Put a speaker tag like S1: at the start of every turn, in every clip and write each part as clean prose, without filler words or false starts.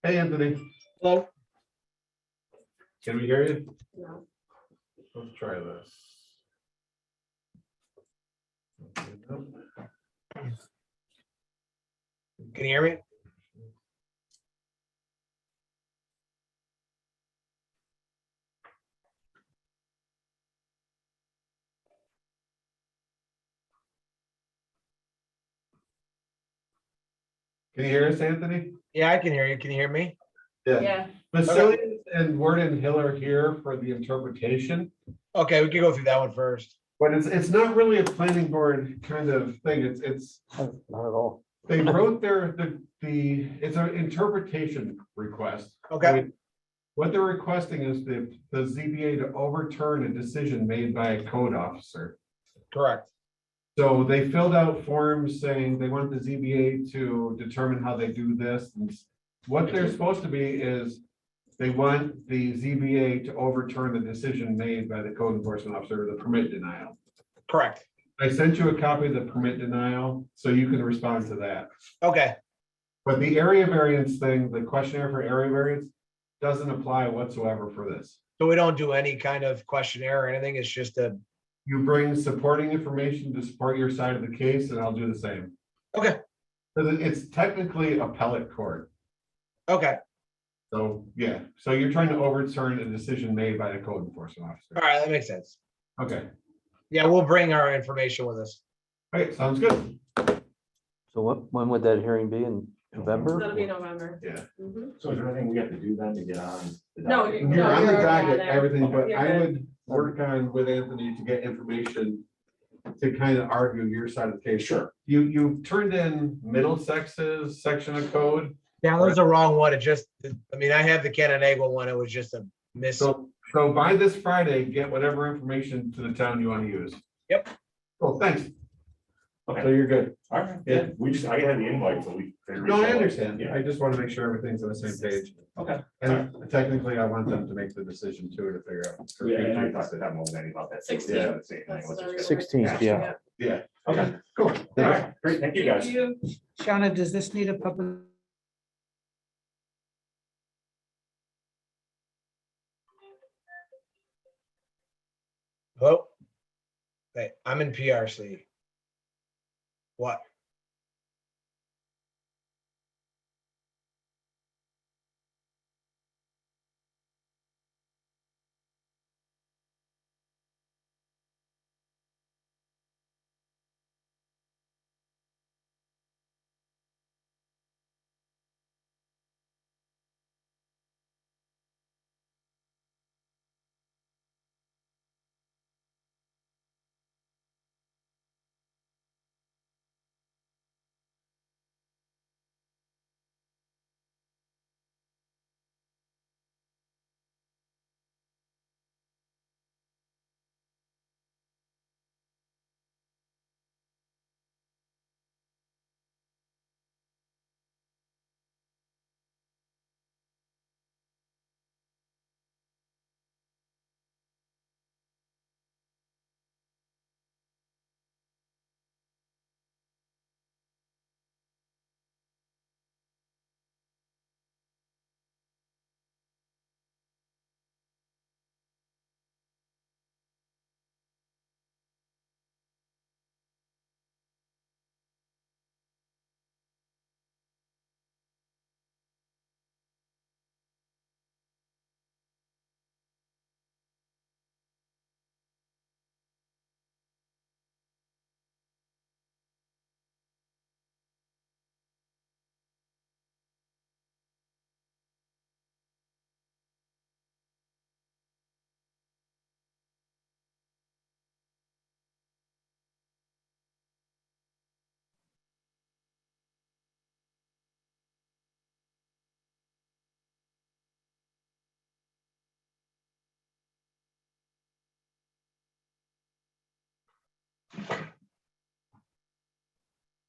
S1: Hey, Anthony,
S2: Hello.
S1: can we hear you?
S3: No.
S1: Let's try this.
S2: Can you hear me?
S1: Can you hear us, Anthony?
S2: Yeah, I can hear you. Can you hear me?
S3: Yeah,
S1: Facilities and Word and Hill are here for the interpretation,
S2: Okay, we can go through that one first.
S1: but it's not really a planning board kind of thing. It's
S4: Not at all.
S1: they wrote it's an interpretation request.
S2: Okay.
S1: What they're requesting is the ZBA to overturn a decision made by a code officer.
S2: Correct.
S1: So they filled out forms saying they want the ZBA to determine how they do this. And what they're supposed to be is they want the ZBA to overturn the decision made by the code enforcement officer, the permit denial.
S2: Correct.
S1: I sent you a copy of the permit denial, so you can respond to that.
S2: Okay.
S1: But the area variance thing, the questionnaire for area variance, doesn't apply whatsoever for this.
S2: So we don't do any kind of questionnaire or anything. It's just a,
S1: You bring supporting information to support your side of the case, and I'll do the same.
S2: okay.
S1: Because it's technically appellate court.
S2: Okay.
S1: So, yeah, so you're trying to overturn a decision made by the code enforcement
S2: All
S1: officer.
S2: right. That makes sense.
S1: Okay,
S2: Yeah, we'll bring our information with us.
S1: okay, sounds good.
S4: So when would that hearing be, in November?
S3: that'll be November.
S1: Yeah.
S3: Mhm.
S5: So is there anything we have to do then to get on? the
S3: No,
S5: docket?
S3: you-
S1: You're on the
S3: you're
S1: docket,
S3: on there.
S1: everything, but
S3: You're
S1: I
S3: good.
S1: would work on with Anthony to get information to kind of argue your side of the case.
S5: Sure.
S1: You turned in Middlesex's section of code.
S2: Yeah, that was the wrong one. It just, I mean, I have the Canandaigua one. It was just a miss.
S1: So by this Friday, get whatever information to the town you want to use.
S2: Yep.
S1: Cool, thanks. So
S5: Okay,
S1: you're good.
S5: all right, yeah, I had the invite, so we. they
S1: No, I
S5: reached out.
S1: understand.
S5: Yeah,
S1: I just want to make sure everything's on the same page.
S5: okay.
S1: And technically, I want them to make the decision too, to figure out. for
S5: Yeah, and I
S1: future
S5: talked to them more than anything about that.
S3: 16th.
S5: Yeah, the same thing,
S3: That's
S5: which is
S3: the
S5: good.
S4: 16th, yeah.
S1: Yeah,
S5: Okay,
S1: cool.
S5: all right, great, thank you guys.
S3: Thank you.
S6: Shauna, does this need a public?
S2: Oh. Hey, I'm in PRC. What?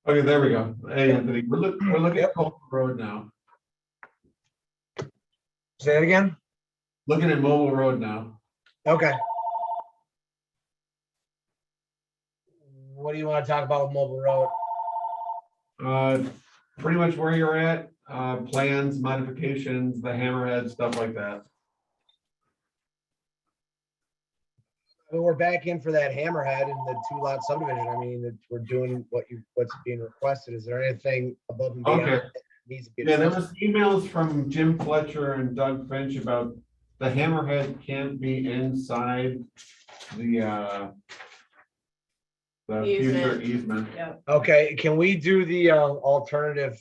S1: Okay, there we go. Hey, Anthony, we're looking at Colton Road now.
S2: Say it again?
S1: Looking at Mobile Road now.
S2: Okay. What do you want to talk about with Mobile Road?
S1: Pretty much where you're at. plans, modifications, the hammerhead, stuff like that.
S2: But we're back in for that hammerhead and the 2-lot subdivision. I mean, we're doing what's being requested. Is there anything above and beyond?
S1: Okay.
S2: that needs to be
S1: Yeah, there
S2: addressed?
S1: was emails from Jim Fletcher and Doug Finch about the hammerhead can't be inside the future easement.
S3: Yeah,
S2: Okay, can we do the alternative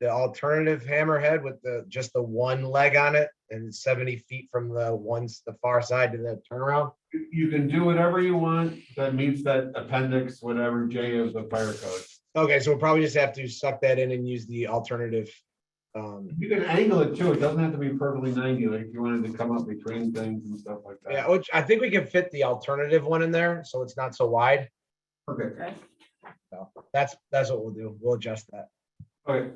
S2: hammerhead with just the one leg on it and 70 feet from the far side to the turnaround?
S1: You can do whatever you want that meets that appendix, whatever J of the fire code.
S2: Okay, so we'll probably just have to suck that in and use the alternative.
S1: You can angle it too. It doesn't have to be perfectly 90, like if you wanted to come up between things and stuff like that.
S2: Yeah, which I think we can fit the alternative one in there, so it's not so wide.
S1: Okay.
S3: okay.
S2: So that's what we'll do. We'll adjust that
S1: Okay.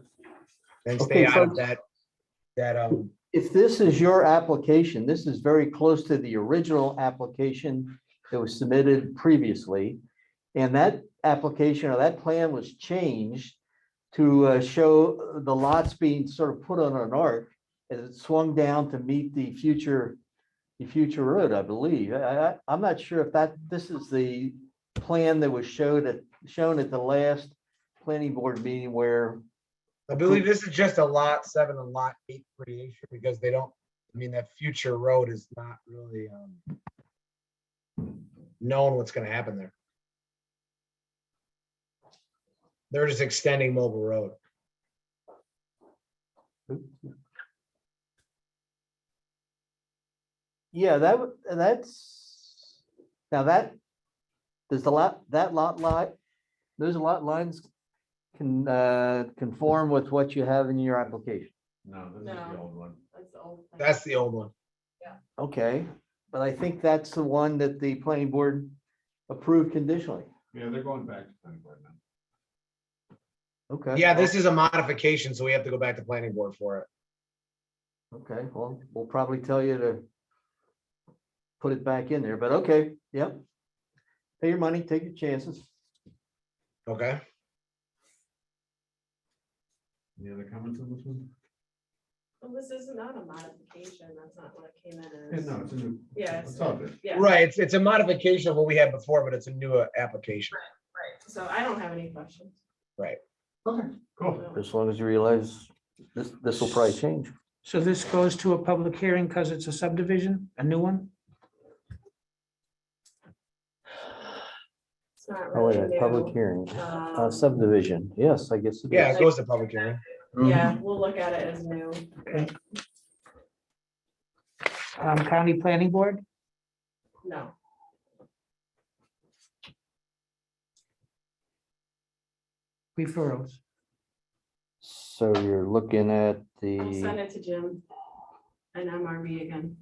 S2: and stay
S4: Okay,
S2: out of
S4: folks.
S2: that.
S4: If this is your application, this is very close to the original application that was submitted previously. And that application or that plan was changed to show the lots being sort of put on an arc as it swung down to meet the future road, I believe. I'm not sure if this is the plan that was shown at the last planning board meeting where,
S2: I believe this is just a lot 7 and lot 8 creation because they don't, I mean, that future road is not really known what's gonna happen there. They're just extending Mobile Road.
S4: yeah, that's, now that, does that lot line, those lot lines can conform with what you have in your application?
S1: No, this is the
S3: No.
S1: old one.
S3: That's the old thing.
S2: That's the old one.
S4: Okay, but I think that's the one that the planning board approved conditionally.
S1: Yeah, they're going back to planning board now.
S4: Okay.
S2: Yeah, this is a modification, so we have to go back to planning board for it.
S4: Okay, well, we'll probably tell you to put it back in there, but okay, yep. Pay your money, take your chances.
S2: Okay.
S1: Any other comments on this one?
S3: Well, this is not a modification. That's not what it came in
S1: Yeah,
S3: as.
S1: no, it's a new.
S3: Yeah,
S1: It's all good.
S3: yeah.
S2: Right, it's a modification of what we had before, but it's a new application.
S3: Right. So I don't have any questions.
S1: Okay, cool.
S4: As long as you realize this will probably change.
S6: So this goes to a public hearing because it's a subdivision, a new one?
S3: It's not
S4: Oh,
S3: really
S4: yeah, public
S3: new.
S4: hearing,
S3: Um,
S4: subdivision, yes, I guess. It
S2: Yeah,
S4: is.
S2: it goes to public hearing.
S3: Yeah, we'll look at it as new.
S6: Okay. County Planning Board,
S3: No,
S6: referrals.
S4: So you're looking at
S3: I'll send
S4: the,
S3: it to Jim and MRB again.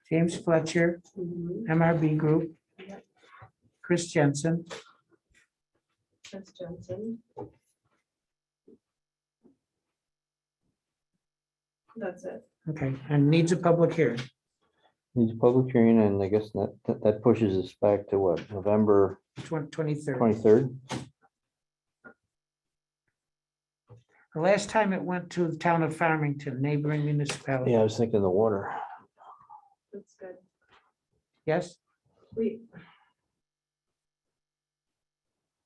S6: James Fletcher,
S3: Mhm.
S6: MRB Group.
S3: Yep.
S6: Chris Jensen,
S3: That's Jensen. That's it.
S6: okay, and needs a public hearing.
S4: needs a public hearing, and I guess that pushes us back to what, November
S6: 23rd.
S4: 23rd?
S6: The last time it went to the town of Farmington, neighboring municipality.
S4: Yeah, I was thinking the water.
S3: That's good.
S6: Yes,
S3: We.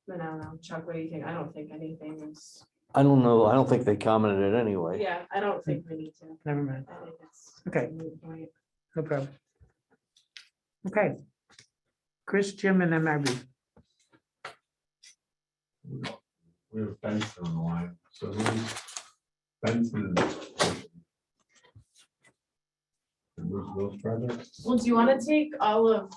S3: But I don't know, Chuck, what do you think? I don't think anything is,
S4: I don't know, I don't think they commented anyway.
S3: yeah, I don't think we need to.
S6: never mind,
S3: I think it's.
S6: Okay.
S3: a moot point.
S6: no problem. Okay. Chris, Jim, and MRB.
S1: We have Benson on the line, so who's Benson? And who's those projects?
S3: Well, do you want to take all of,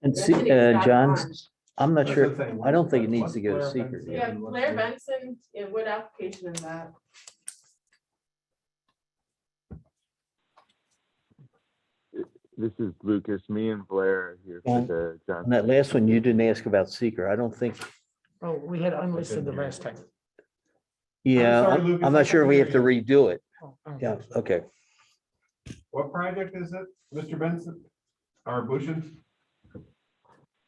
S4: And see,
S3: Benson's got
S4: John,
S3: one.
S4: I'm not
S1: That's
S4: sure,
S1: the thing.
S4: I don't think it needs
S1: What's
S4: to go to
S1: Blair
S4: secret.
S1: Benson?
S3: Yeah,
S1: What's
S3: Blair
S1: the-
S3: Benson, yeah, what application is that?
S7: This is Lucas. Me and Blair are here for
S4: And-
S7: the
S4: On
S7: Johnson.
S4: that last one, you didn't ask about seeker. I don't think,
S6: Oh, we had unlisted the last time.
S4: yeah,
S1: sorry,
S4: I'm
S1: Lucas, I
S4: not sure
S1: couldn't
S4: we
S1: hear
S4: have to redo it.
S6: Oh, oh.
S4: Yeah, okay.
S1: What project is it, Mr. Benson? Or Bushin?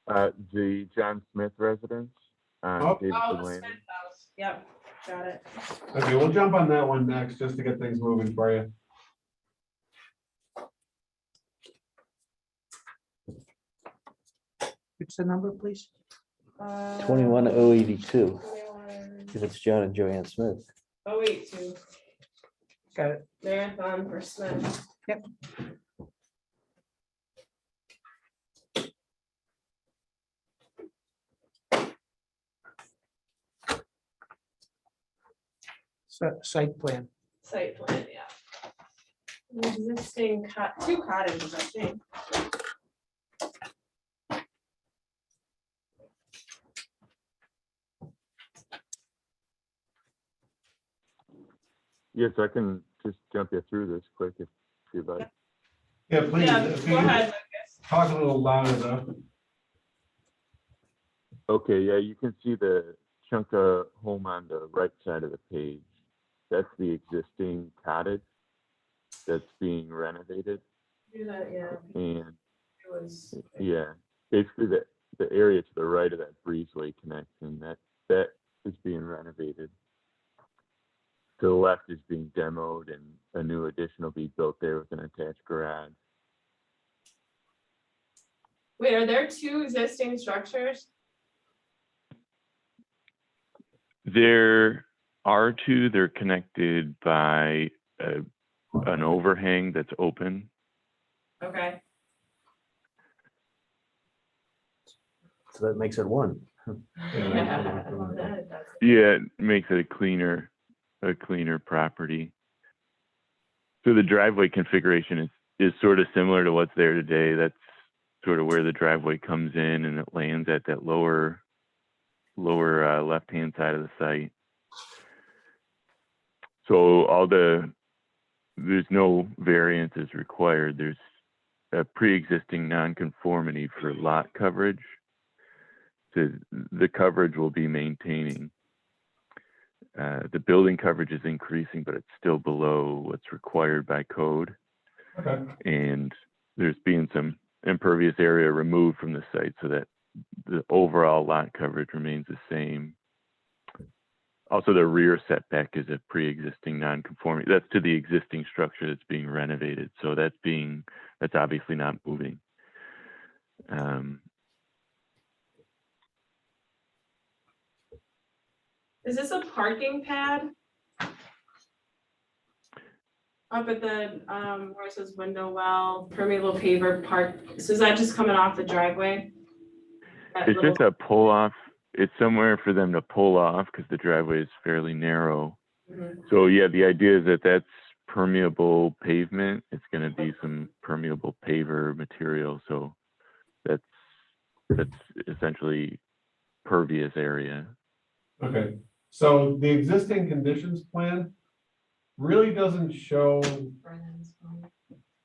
S7: The John Smith residence. on
S1: Oh.
S7: Davidson
S3: Oh, the
S7: Landing.
S3: Smith House. Yep, got it.
S1: Okay, we'll jump on that one next, just to get things moving for you.
S6: What's the number, please?
S4: 21082,
S3: 21.
S4: if it's John and Joanne Smith.
S3: Oh, wait, two.
S6: Got it.
S3: Marathon for Smith.
S6: Yep. Site plan.
S3: Site plan, yeah. Existing two cottages, I think.
S7: Yes, I can just jump you through this quick if you'd like.
S1: Yeah, please.
S3: Yeah,
S1: if
S3: go
S1: you
S3: ahead, Lucas.
S1: Talk a little louder though.
S7: Okay, yeah, you can see the chunk of home on the right side of the page. That's the existing cottage that's being renovated.
S3: Do that, yeah.
S7: And
S3: It was.
S7: yeah, basically the area to the right of that breezeway connection, that is being renovated. To the left is being demoed and a new addition will be built there with an attached garage.
S3: Wait, are there two existing structures?
S8: There are two, they're connected by an overhang that's open.
S3: Okay.
S4: So that makes it one.
S3: Yeah, I love that.
S8: Yeah, it makes it a cleaner property. So the driveway configuration is sort of similar to what's there today. That's sort of where the driveway comes in and it lands at that lower left-hand side of the site. So there's no variances required. There's a pre-existing nonconformity for lot coverage. So the coverage will be maintaining. The building coverage is increasing, but it's still below what's required by code.
S1: Okay.
S8: And there's being some impervious area removed from the site so that the overall lot coverage remains the same. Also, the rear setback is a pre-existing non-conforming. That's to the existing structure that's being renovated. So that's obviously not moving.
S3: Is this a parking pad? Up at the, where it says window well, permeable paver park, so is that just coming off the driveway? That
S8: It's
S3: little-
S8: just a pull off. It's somewhere for them to pull off because the driveway is fairly narrow.
S3: Mhm.
S8: So yeah, the idea is that that's permeable pavement. It's going to be some permeable paver material. So that's essentially pervious area.
S1: Okay, so the existing conditions plan really doesn't show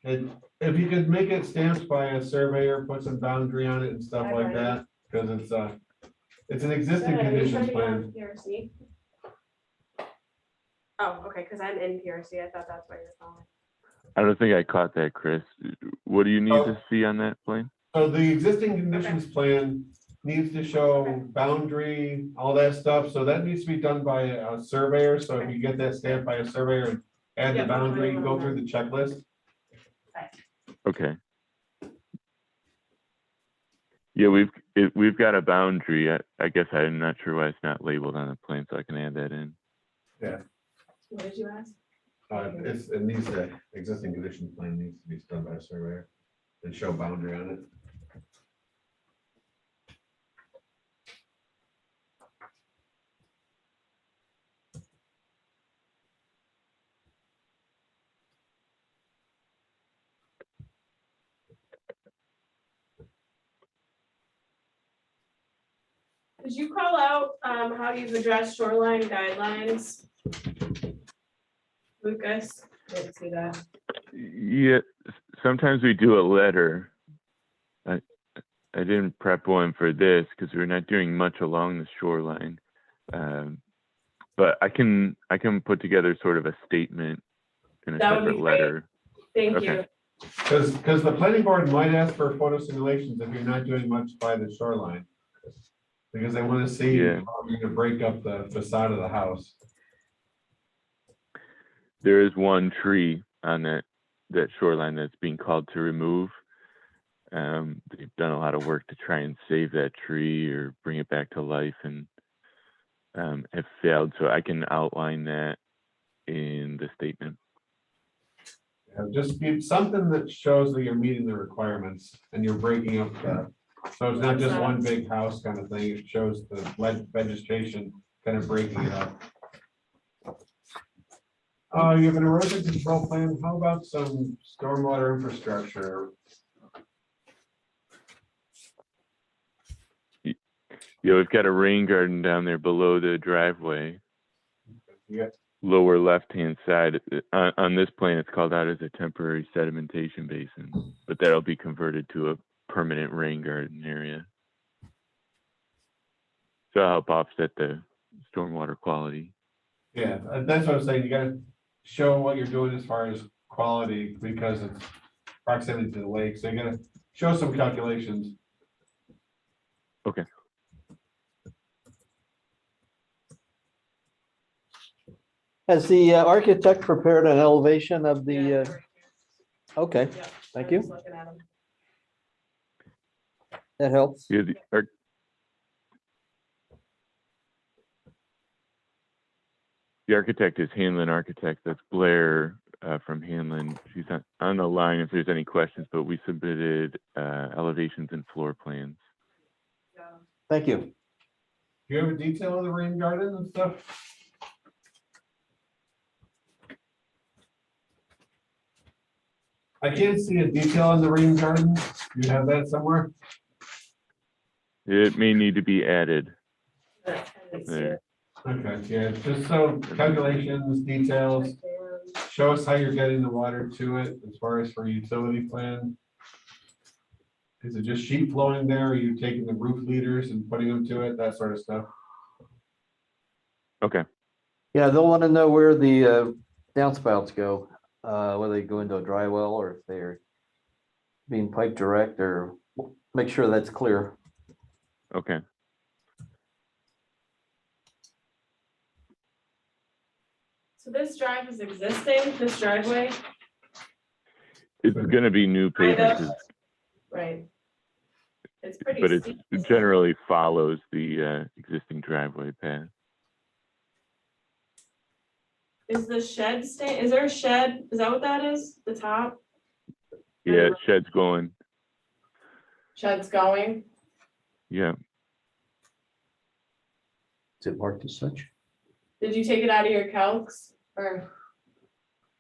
S1: it. If you could make it stamped by a surveyor, put some boundary on it and stuff like that, because it's an existing
S3: Good, are you
S1: conditions
S3: trying to get on
S1: plan.
S3: PRC? Oh, okay, because I'm in PRC, I thought that's why you're calling.
S8: I don't think I caught that, Chris. What do you need
S1: Oh.
S8: to see on that plan?
S1: So the existing conditions plan needs to show boundary, all that stuff, so that needs to be done by a surveyor, so if you get that stamped by a surveyor and add the
S3: Yep, I'm
S1: boundary,
S3: doing
S1: go
S3: that.
S1: through the checklist.
S8: Okay. Yeah, we've got a boundary. I guess I'm not sure why it's not labeled on the plan, so I can add that in.
S3: What did you ask?
S1: It needs the existing condition plan needs to be done by a surveyor and show boundary on it.
S3: Did you call out, how you've addressed shoreline guidelines? Lucas, didn't see that.
S8: Yeah, sometimes we do a letter. I didn't prep one for this because we're not doing much along the shoreline. But I can put together sort of a statement in a
S3: That would be
S8: separate
S3: great.
S8: letter.
S3: Thank
S8: Okay.
S3: you.
S1: Because the planning board might ask for photo simulations if you're not doing much by the shoreline. because they want to see
S8: Yeah.
S1: how you're gonna break up the facade of the house.
S8: There is one tree on that shoreline that's being called to remove. They've done a lot of work to try and save that tree or bring it back to life, and have failed. So I can outline that in the statement.
S1: Just give something that shows that you're meeting the requirements and you're breaking up so it's not just one big house kind of thing. It shows the vegetation kind of breaking it up. You have an erosion control plan. How about some stormwater infrastructure?
S8: Yeah, we've got a rain garden down there below the driveway,
S1: Yeah,
S8: lower left-hand side. On this plan, it's called out as a temporary sedimentation basin, but that'll be converted to a permanent rain garden area. So I'll help offset the stormwater quality.
S1: yeah, that's what I'm saying. You gotta show what you're doing as far as quality because it's proximity to the lake. So you gotta show some calculations.
S8: Okay.
S4: Has the architect prepared an elevation of
S3: Yeah,
S4: the,
S3: right here.
S4: okay,
S3: Yeah,
S4: thank
S3: I'm
S4: you.
S3: just looking at 'em.
S4: That helps.
S8: Yeah, the architect is Hanlon Architects. That's Blair from Hanlon. She's on the line if there's any questions, but we submitted elevations and floor plans.
S3: Yeah.
S4: Thank you.
S1: Do you have a detail of the rain garden and stuff? I can't see a detail on the rain garden. You have that somewhere?
S8: It may need to be added.
S3: I didn't see
S8: There.
S3: it.
S1: Okay, yeah, just so calculations, details, show us how you're getting the water to it as far as for utility plan. Is it just sheet flowing there? Are you taking the roof leaders and putting them to it, that sort of stuff?
S8: Okay.
S4: Yeah, they'll want to know where the downspouts go, whether they go into a dry well or if they're being piped direct, or make sure that's clear.
S8: Okay.
S3: So this drive is existing, this driveway,
S8: It's going to be new
S3: Kind of.
S8: pavement,
S3: right? It's pretty
S8: but
S3: steep.
S8: it generally follows the existing driveway path.
S3: Is the shed stay, is there a shed? Is that what that is? The top?
S8: Yeah, shed's going.
S3: Shed's going?
S8: Yeah.
S4: Is it marked as such?
S3: Did you take it out of your calcs or?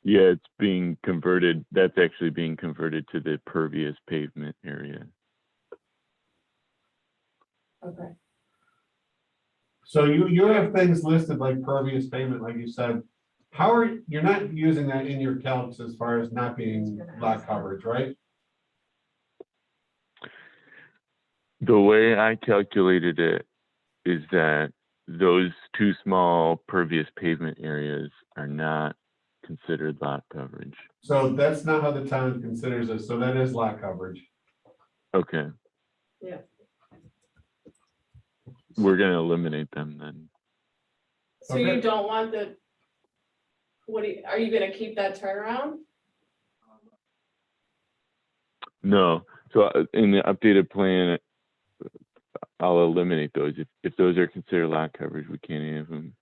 S8: Yeah, it's being converted. That's actually being converted to the pervious pavement area.
S3: Okay.
S1: So you have things listed like pervious pavement, like you said. How are, you're not using that in your calcs as far as not being lot coverage, right?
S8: The way I calculated it is that those two small pervious pavement areas are not considered lot coverage.
S1: So that's not how the town considers it, so that is lot coverage.
S8: Okay.
S3: Yeah.
S8: We're gonna eliminate them then.
S3: So you
S1: Okay.
S3: don't want the, are you gonna keep that turnaround?
S8: No, so in the updated plan, I'll eliminate those. If those are considered lot coverage, we can't have them.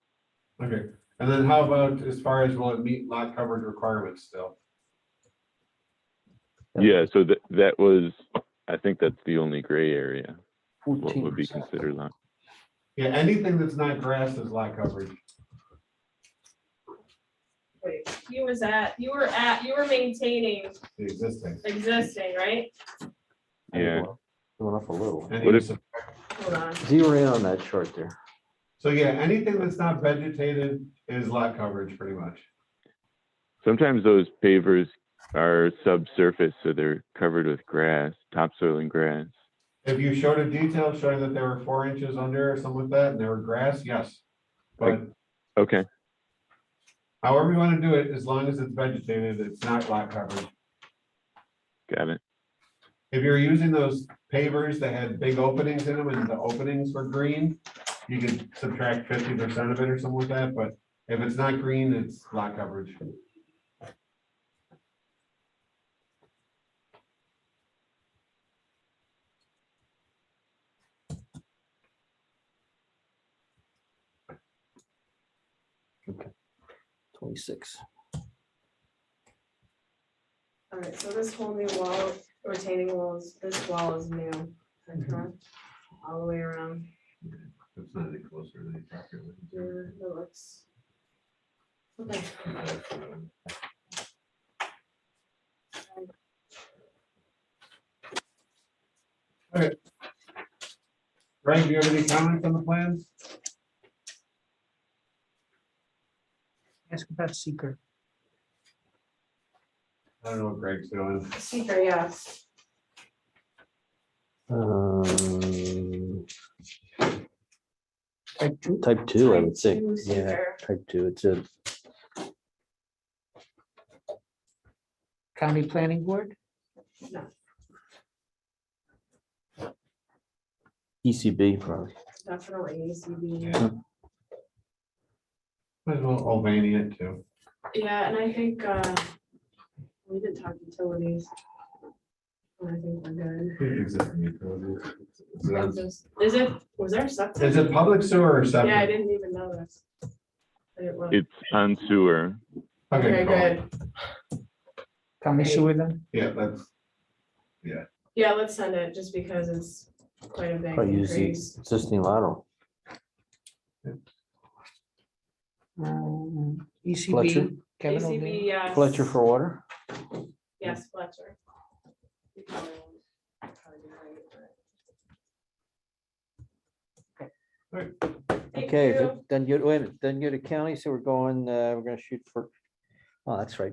S1: Okay, and then how about as far as will it meet lot coverage requirements still?
S8: Yeah, so that was, I think that's the only gray area. What would be
S4: 14%.
S8: considered lot?
S1: Yeah, anything that's not grass is lot coverage.
S3: Wait, you were maintaining
S1: The existing.
S3: existing, right?
S8: Yeah.
S4: Going up a little.
S1: And
S8: What
S1: you
S8: if-
S1: sub-
S3: Hold on.
S4: Zero in on that chart there.
S1: So yeah, anything that's not vegetated is lot coverage pretty much.
S8: Sometimes those pavers are subsurface, so they're covered with grass, topsoil and grass.
S1: If you showed a detail showing that they were 4 inches under or something like that and they were grass, yes. But
S8: Okay,
S1: however you want to do it, as long as it's vegetated, it's not lot coverage.
S8: got it.
S1: if you're using those pavers that had big openings in them and the openings were green, you could subtract 50% of it or something like that, but if it's not green, it's lot coverage.
S4: Okay. 26.
S3: All right, so this whole new wall, retaining walls, this wall is new. Okay, all the way around.
S1: It's not any closer than the property line.
S3: Yeah, it looks. Okay.
S1: Greg, do you have any comments on the plans?
S6: Ask about seeker.
S1: I don't know what Greg's doing.
S3: Seeker, yes.
S4: Type 2, I would say.
S3: Type 2
S4: Yeah,
S3: seeker.
S4: type 2. It's a
S6: County Planning Board?
S3: No,
S4: ECB probably.
S3: definitely ACB.
S1: Yeah. Might as well Albania it too.
S3: Yeah, and I think, we didn't talk utilities. I think we're good. Is it, was there septic?
S1: Is it public sewer or septic?
S3: Yeah, I didn't even know this. I didn't look.
S8: It's on sewer.
S3: Okay,
S1: cool.
S3: good.
S6: County sewer then?
S1: Yeah, that's,
S3: Yeah, let's send it just because it's quite a big
S4: Probably use the
S3: increase.
S4: existing lateral. Fletcher?
S6: ECB, Kevin
S3: ACB,
S6: O'Neill?
S3: yes.
S4: Fletcher for water?
S3: Yes, Fletcher. You probably won't- probably right, but- Thank
S4: Okay, if
S3: you.
S4: it doesn't go, wait a minute, doesn't go to county, so we're going, we're gonna shoot for, oh, that's right.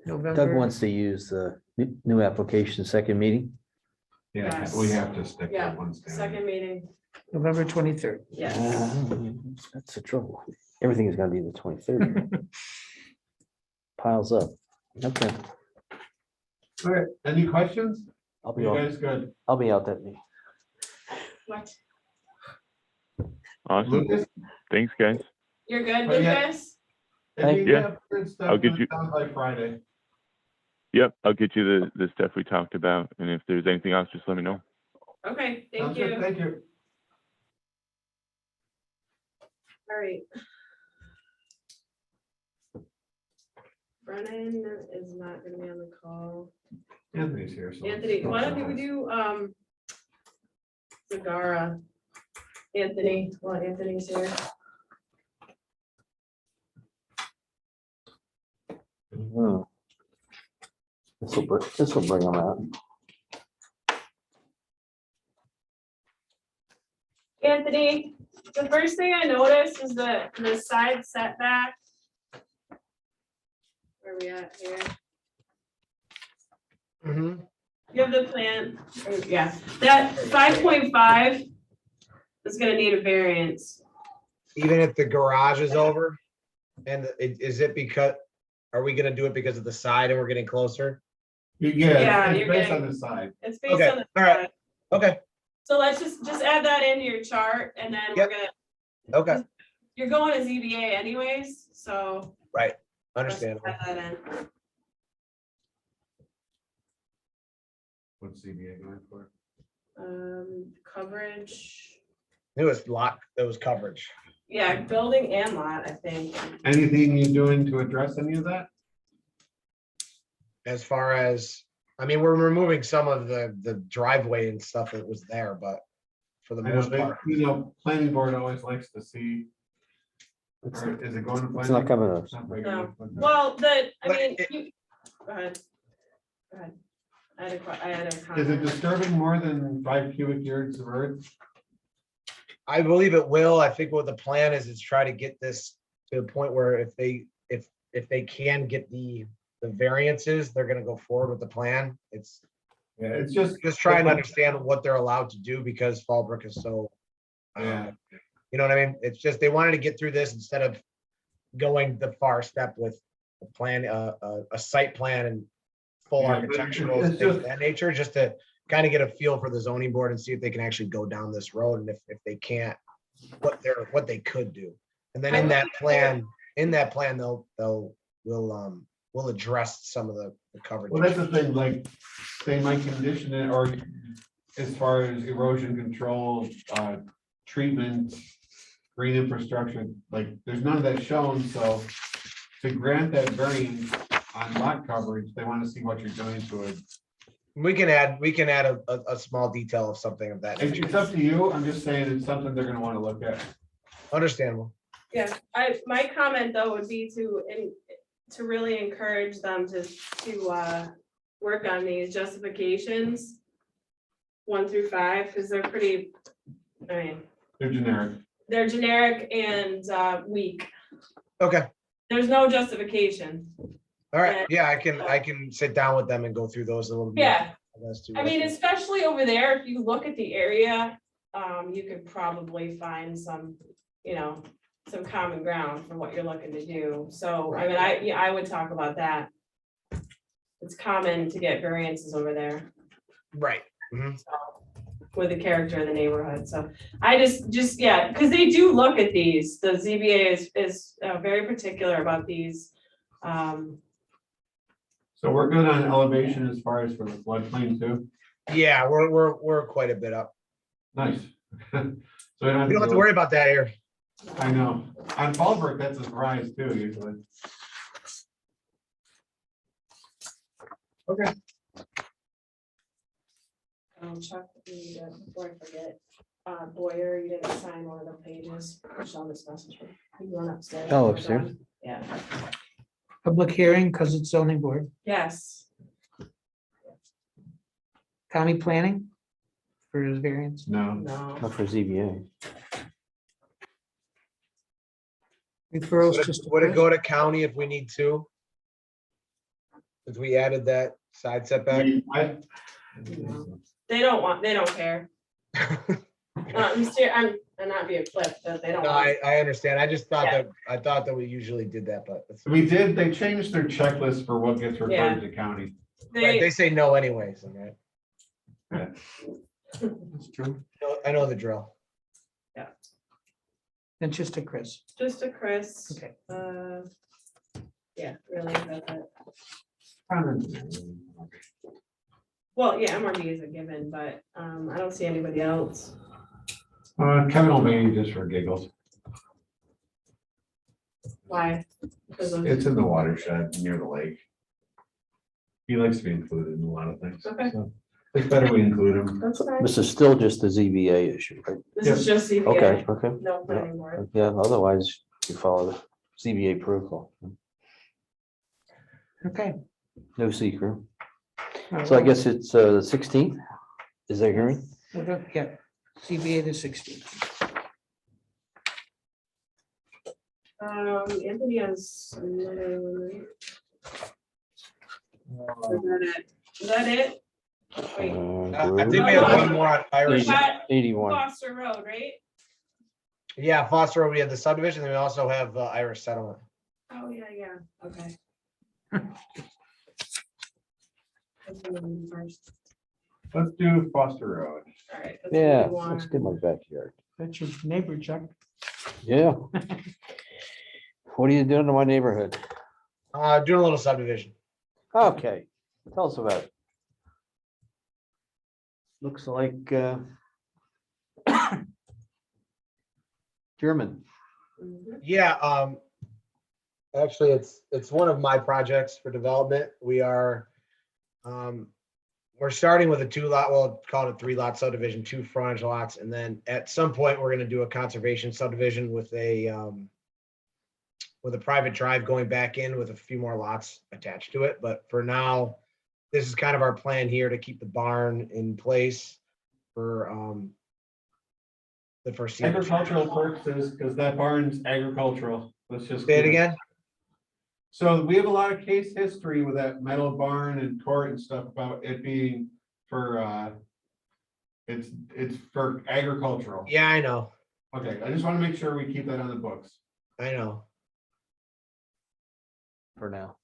S4: Doug
S6: November,
S4: wants to use the new application, second meeting.
S1: yeah,
S3: Yes.
S1: we have to stick
S3: Yeah,
S1: to one standard.
S3: Second meeting,
S6: November 23rd.
S3: yes.
S4: That's the trouble. Everything is gonna be the 23rd. Piles up. Okay,
S1: All right, any questions?
S4: I'll be
S1: You
S4: out,
S1: guys good?
S4: I'll be out that meeting.
S3: What?
S8: Awesome.
S1: Lucas?
S8: Thanks, guys.
S3: You're good,
S1: Oh, yeah.
S3: Lucas?
S1: If you
S8: Yeah.
S1: have good stuff,
S8: I'll get
S1: it
S8: you-
S1: sounds like Friday.
S8: Yep, I'll get you the stuff we talked about. And if there's anything else, just let me know.
S3: Okay, thank
S1: Sounds good,
S3: you.
S1: Thank you.
S3: All right. Brennan is not gonna be on the call.
S1: Anthony's here. so-
S3: Anthony, why don't we do, Zagara? Anthony, well, Anthony's here.
S4: This will bring them out.
S3: Anthony, the first thing I noticed is the side setback. Where are we at here?
S2: Mhm.
S3: You have the plan, yeah, that 5.5 is gonna need a variance.
S2: Even if the garage is over? And is it because, are we gonna do it because of the side and we're getting closer?
S3: Yeah,
S1: Yeah, it's
S3: you're
S1: based
S3: getting-
S1: on the side.
S3: It's based
S2: Okay,
S3: on the
S2: all right.
S3: side.
S2: Okay,
S3: So let's just add that into your chart and then we're
S2: Yep.
S3: gonna,
S2: okay,
S3: you're going to ZBA anyways, so. let's
S2: understandable.
S3: add that in.
S1: What's CBA going for?
S3: Coverage,
S2: It was lot, it was coverage.
S3: yeah, building and lot, I think.
S1: Anything you doing to address any of that?
S2: As far as, I mean, we're removing some of the driveway and stuff that was there, but for the
S1: I know
S2: most
S1: they,
S2: part,
S1: planning board always likes to see.
S4: It's
S1: Or is it going to?
S4: it's not
S1: planning?
S4: coming up.
S1: It's not big
S3: No.
S1: enough, okay.
S3: Well, I
S2: But
S3: mean,
S2: it-
S3: you, go ahead. Go ahead. I had a
S1: Is it
S3: comment.
S1: disturbing more than 5 cubic yards of earth?
S2: I believe it will. I think what the plan is try to get this to the point where if they can get the variances, they're gonna go forward with the plan. It's
S1: Yeah, it's just.
S2: just trying to understand what they're allowed to do because Fallbrook is so.
S1: Yeah.
S2: You know what I mean? It's just, they wanted to get through this instead of going the far step with a plan, a site plan and full
S1: Yeah, but
S2: architectural,
S1: it's
S2: things of
S1: just-
S2: that nature, just to kind of get a feel for the zoning board and see if they can actually go down this road, and if they can't, what they could do. And then in that plan, we'll address some of the coverage.
S1: Well, that's the thing, like, they might condition it, or as far as erosion control, treatment, green infrastructure, like, there's none of that shown, so to grant that variance on lot coverage, they want to see what you're doing to it.
S2: We can add a small detail of something of that.
S1: It's up to you, I'm just saying it's something they're gonna want to look at.
S2: Understandable.
S3: Yeah, my comment though would be to really encourage them to work on these justifications 1 through 5, because they're pretty, I mean,
S1: They're generic.
S3: they're generic and weak.
S2: Okay.
S3: There's no justification.
S2: All right. Yeah, I can sit down with them and go through those a little bit.
S3: Yeah,
S2: As to
S3: I
S2: what-
S3: mean, especially over there, if you look at the area, you could probably find some, some common ground for what you're looking to do. So, I mean, I would talk about that. It's common to get variances over there
S2: Right. Mhm.
S3: with the character of the neighborhood. So I just, yeah, because they do look at these. The ZBA is very particular about these.
S1: So we're good on elevation as far as for the floodplain too?
S2: Yeah, we're quite a bit up.
S1: Nice. So we
S2: We don't have to worry about that here.
S1: I know, on Fallbrook, that's a surprise too, usually.
S2: Okay.
S3: Chuck, before I forget, Boyer, you didn't sign one of the pages. Michelle just messaged me. You went upstairs.
S4: Oh, upstairs?
S3: Yeah,
S6: Public hearing, because it's zoning board.
S3: yes.
S6: County planning for his variance.
S1: No,
S3: No.
S4: Not for ZBA.
S6: Referrals just.
S2: Would it go to county if we need to? If we added that side setback?
S3: They don't care. I'm not being flip, but they don't.
S2: No,
S3: want-
S2: I understand. I just thought
S3: Yeah.
S2: I thought that we usually did that, but it's-
S1: they changed their checklist for what gets
S3: Yeah.
S1: referred to county.
S2: right, they say no anyways, right?
S1: That's true.
S2: I know the drill.
S6: And just to Chris.
S3: Just a Chris.
S6: Okay.
S3: Yeah, really, that's it. Well, yeah, MRB is a given, but I don't see anybody else.
S1: Kevin O'Malley, just for giggles.
S3: Why? Because of,
S1: It's in the watershed near the lake. He likes to be included in a lot of things.
S3: Okay.
S1: So it's better we include him.
S3: that's fine.
S4: This is still just a ZBA issue, right?
S3: This is just
S4: Okay,
S3: CBA,
S4: okay.
S3: no planning board.
S4: Yeah, otherwise you follow the ZBA protocol.
S6: Okay.
S4: No secret. So I guess it's the 16th. Is there hearing?
S6: Yeah, CBA the 16th.
S3: Anthony has another one, right? Is that it? Wait,
S2: I think we have one more on Irish.
S3: got
S4: 81.
S3: Foster Road, right?
S2: Yeah, Foster Road, we have the subdivision, and we also have Irish settlement.
S3: Oh, yeah, okay. First.
S1: Let's do Foster Road.
S3: All right. that's
S4: Yeah,
S3: what we want.
S4: let's do my backyard.
S6: That's your neighbor, Chuck.
S4: Yeah. What are you doing to my neighborhood?
S2: Doing a little subdivision.
S4: Okay, tell us about it. Looks like German.
S3: Mhm.
S2: Yeah, actually, it's one of my projects for development. We're starting with a 2-lot, well, call it a 3-lot subdivision, 2 frontage lots, and then at some point, we're gonna do a conservation subdivision with a private drive going back in with a few more lots attached to it. But for now, this is kind of our plan here to keep the barn in place for the first.
S1: Agricultural purposes, because that barn's agricultural. Let's just.
S2: Say it again?
S1: So we have a lot of case history with that metal barn and court and stuff about it being for, it's for agricultural.
S2: Yeah, I know,
S1: Okay, I just want to make sure we keep that on the books.
S2: I know.
S4: For now.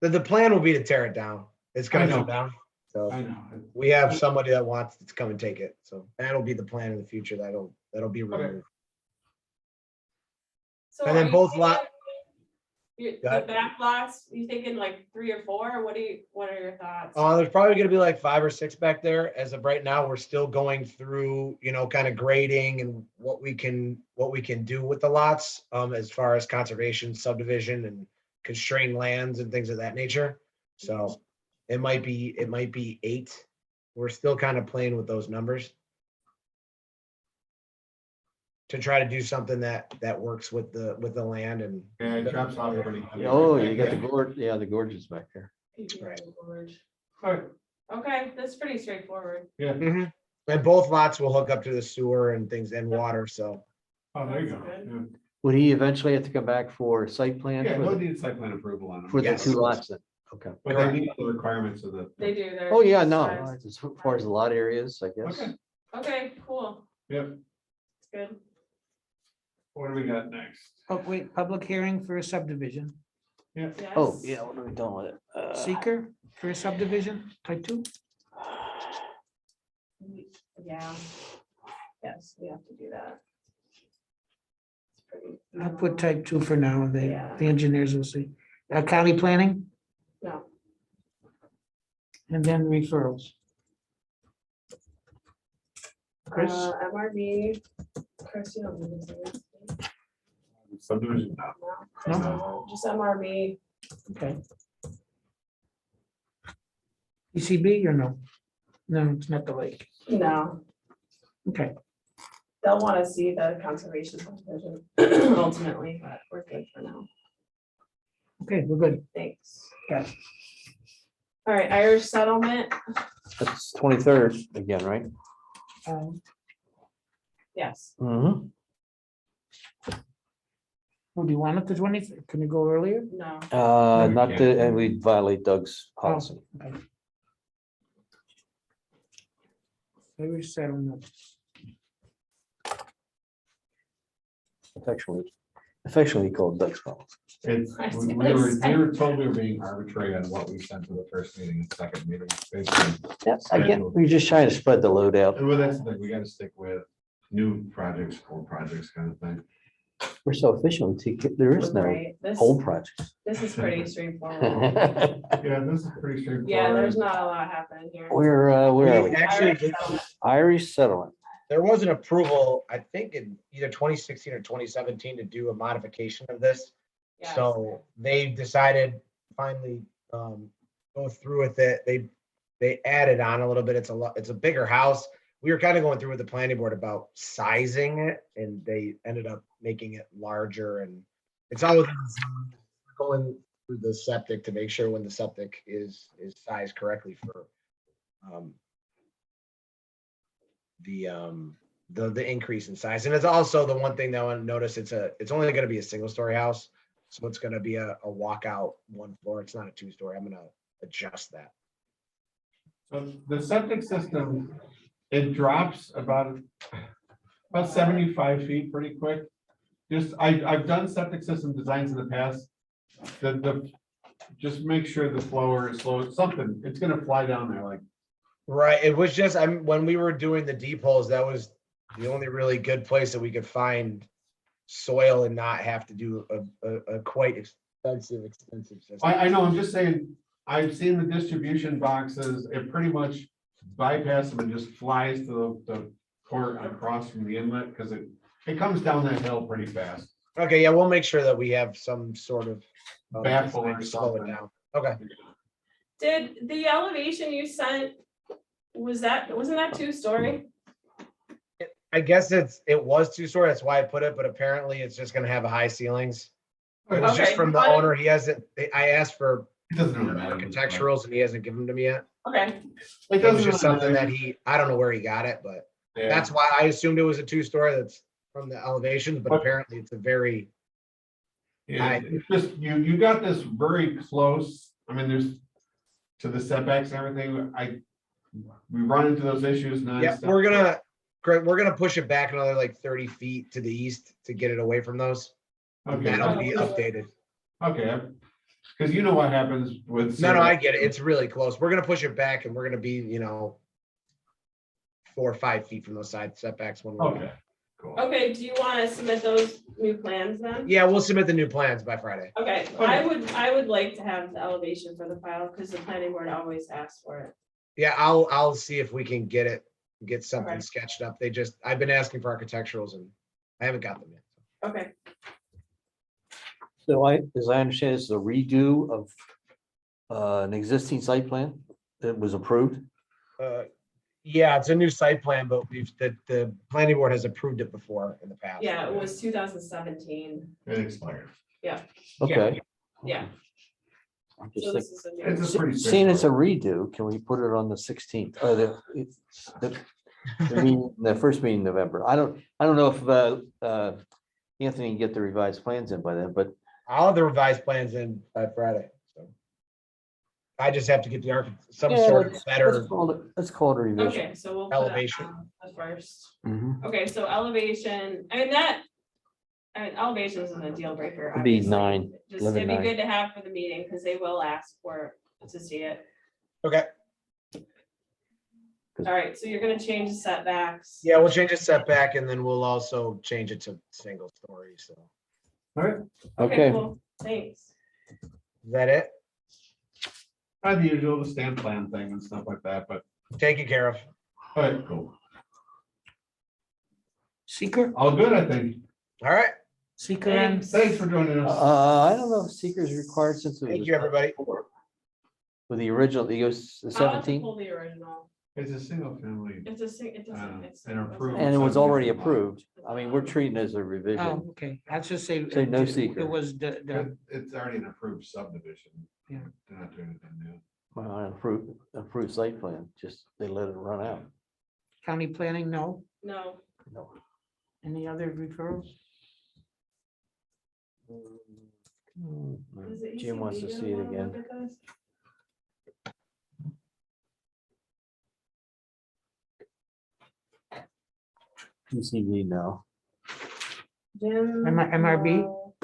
S2: The plan will be to tear it down. It's
S1: I
S2: gonna
S1: know.
S2: come down. So
S1: I know.
S2: we have somebody that wants to come and take it. So that'll be the plan in the future. That'll be removed.
S3: So
S2: And then
S3: are you
S2: both
S3: thinking-
S2: lot-
S3: The
S2: Go ahead.
S3: back lots, you thinking like 3 or 4? What are your thoughts?
S2: There's probably gonna be like 5 or 6 back there. As of right now, we're still going through, kind of grading and what we can do with the lots, as far as conservation, subdivision and constrained lands and things of that nature. So it might be 8. We're still kind of playing with those numbers to try to do something that works with the land and.
S1: Yeah, it drops off pretty heavy.
S4: Oh, you got the gorge, yeah, the gorges back there.
S2: Right.
S1: Alright,
S3: Okay, that's pretty straightforward.
S1: yeah,
S2: Mhm. And both lots will hook up to the sewer and things and water, so.
S1: oh, there you
S3: That's
S1: go.
S3: good.
S4: Would he eventually have to come back for site plan
S1: Yeah,
S4: for
S1: they'll
S4: the,
S1: need site plan approval on
S4: for
S1: them.
S4: the 2 lots then? Okay.
S1: But they meet the requirements of the.
S3: They do their.
S4: Oh, yeah, no,
S3: size.
S4: as far as the lot areas, I guess.
S1: Okay,
S3: Okay, cool.
S1: yep.
S3: It's good.
S1: What do we got next?
S6: Oh, wait, public hearing for a subdivision.
S1: Yeah,
S3: Yes.
S4: Oh, yeah, what are we doing with it?
S6: Seeker for a subdivision, type 2?
S3: Yeah. Yes, we have to do that. It's pretty-
S6: I'll put type 2 for now, and
S3: Yeah.
S6: the engineers will see. County planning,
S3: No,
S6: and then referrals. Chris?
S3: MRB, Chris, you don't need to.
S1: subdivision, no.
S3: No, just MRB.
S6: Okay. PCB or no? No, it's not the lake.
S3: No,
S6: Okay,
S3: they'll want to see the conservation subdivision ultimately, but we're good for now.
S6: okay, we're good.
S3: Thanks.
S6: Got it.
S3: All right, Irish settlement,
S4: That's 23rd again, right?
S3: yes.
S4: Mm-hmm.
S6: Oh, do you want it the 20th? Can you go earlier?
S3: No,
S4: Not to, and we violate Doug's policy.
S6: Oh, okay. Irish settlement.
S4: Affectionately called Doug's policy.
S1: It's,
S3: I was
S1: we
S3: gonna
S1: were,
S3: say.
S1: we were told we were being arbitrary on what we sent to the first meeting and second meeting. basically.
S4: Yeah, again, we're just trying to spread the load out.
S1: Well, that's the thing, we gotta stick with new projects, old projects kind of thing.
S4: We're so efficient, there is no
S3: right, this,
S4: old projects.
S3: this is pretty straightforward.
S1: Yeah, this is pretty straightforward.
S3: Yeah, there's not a lot happening here.
S4: Where are we?
S2: Actually,
S3: Irish settlement.
S4: Irish settlement.
S2: there was an approval, I think in either 2016 or 2017 to do a modification of this.
S3: Yes.
S2: So they decided finally go through with it. They added on a little bit. It's a bigger house. We were kind of going through with the planning board about sizing it, and they ended up making it larger, and it's always going through the septic to make sure when the septic is sized correctly for the increase in size. And it's also the one thing that I want to notice, it's only going to be a single story house. So it's going to be a walkout 1 floor. It's not a 2-story. I'm going to adjust that.
S1: So the septic system, it drops about 75 feet pretty quick. Just, I've done septic system designs in the past. Just make sure the flower is slow, something, it's gonna fly down there like.
S2: Right. It was just, when we were doing the deep holes, that was the only really good place that we could find soil and not have to do a quite expensive system.
S1: I know, I'm just saying, I've seen the distribution boxes, it pretty much bypasses them and just flies to the court across from the inlet, because it comes down that hill pretty fast.
S2: Okay, yeah, we'll make sure that we have some sort of
S1: Baffle or
S2: design to slow it
S1: something.
S2: down. Okay.
S3: Did the elevation you sent, wasn't that 2-story?
S2: I guess it was 2-story. That's why I put it, but apparently it's just gonna have a high ceilings. It was just
S3: Okay,
S2: from the
S3: got it.
S2: owner. He hasn't, I asked for
S1: It doesn't really matter.
S2: architecturals and he hasn't given them to me yet.
S3: Okay,
S1: It
S2: It was
S1: doesn't
S2: just
S1: really
S2: something
S1: matter.
S2: that I don't know where he got it, but
S1: Yeah.
S2: that's why I assumed it was a 2-story. That's from the elevations, but
S1: Okay.
S2: apparently it's a very,
S1: Yeah, it's just, you got this very close, I mean, there's to the setbacks and everything, we run into those issues now.
S2: yeah, Greg, we're gonna push it back another like 30 feet to the east to get it away from those.
S1: Okay,
S2: That'll be updated.
S1: okay, Because you know what happens with.
S2: No, I get it. It's really close. We're gonna push it back and we're gonna be, 4 or 5 feet from those side setbacks when we.
S1: Okay, cool.
S3: Okay, do you want to submit those new plans then?
S2: Yeah, we'll submit the new plans by Friday.
S3: Okay, I would like to have the elevation for the file because the planning board always asks for it.
S2: Yeah, I'll see if we can get something
S3: Okay.
S2: sketched up. I've been asking for architecturals and I haven't got them yet.
S3: Okay,
S4: So as I understand, it's a redo of an existing site plan that was approved.
S2: Yeah, it's a new site plan, but the planning board has approved it before in the past.
S3: yeah, it was 2017.
S1: It expired.
S4: Okay.
S3: Yeah,
S4: I'm
S3: so
S4: just
S3: this is a new.
S1: It's a pretty.
S4: Seeing it's a redo, can we put it on the 16th? The first meeting in November. I don't know if Anthony can get the revised plans in by then, but
S2: I'll have the revised plans in by Friday, so. I just have to get some
S4: yeah,
S2: sort of
S4: let's
S2: better
S4: let's call it a revision.
S3: Okay, so we'll. put it
S2: elevation.
S3: on the first.
S4: Mhm.
S3: Okay, so elevation, elevation isn't a deal breaker.
S4: It'd be
S3: obviously.
S4: 9,
S3: Just,
S4: 11,
S3: it'd be
S4: 9.
S3: good to have for the meeting, because they will ask for, to see it.
S2: Okay,
S3: All right, so you're gonna change the setbacks.
S2: yeah, we'll change the setback and then we'll also change it to single story, so.
S1: All right,
S4: Okay.
S3: Cool, thanks.
S2: Is that it?
S1: the usual, the stamp plan thing and stuff like that, but,
S2: Taken care of.
S1: all right, cool.
S6: Seeker,
S1: All good, I think.
S2: All right,
S6: seeker and
S1: Thanks for joining us.
S4: I don't know if seeker is required since it
S2: thank
S4: was
S2: you, everybody.
S4: with the original, it goes the
S3: I'll have to
S4: 17th,
S3: pull the original.
S1: It's a single family.
S3: It's a, it doesn't, it's.
S1: And approved.
S4: and it was already approved. I mean, we're treating it as a
S6: oh,
S4: revision.
S6: okay, I'll just say.
S4: Say no
S6: it
S4: seeker.
S6: was the,
S1: It's already an approved subdivision.
S6: Yeah.
S1: They're not doing anything new.
S4: Well, an approved site plan, just they let it run out.
S6: county planning, no,
S3: No,
S4: No.
S6: any other referrals?
S3: is it
S4: Jim wants to
S3: ECB
S4: see it
S3: gonna wanna
S4: again.
S3: look at this?
S4: PCV, no.
S3: Jim?
S6: MRB?
S3: no.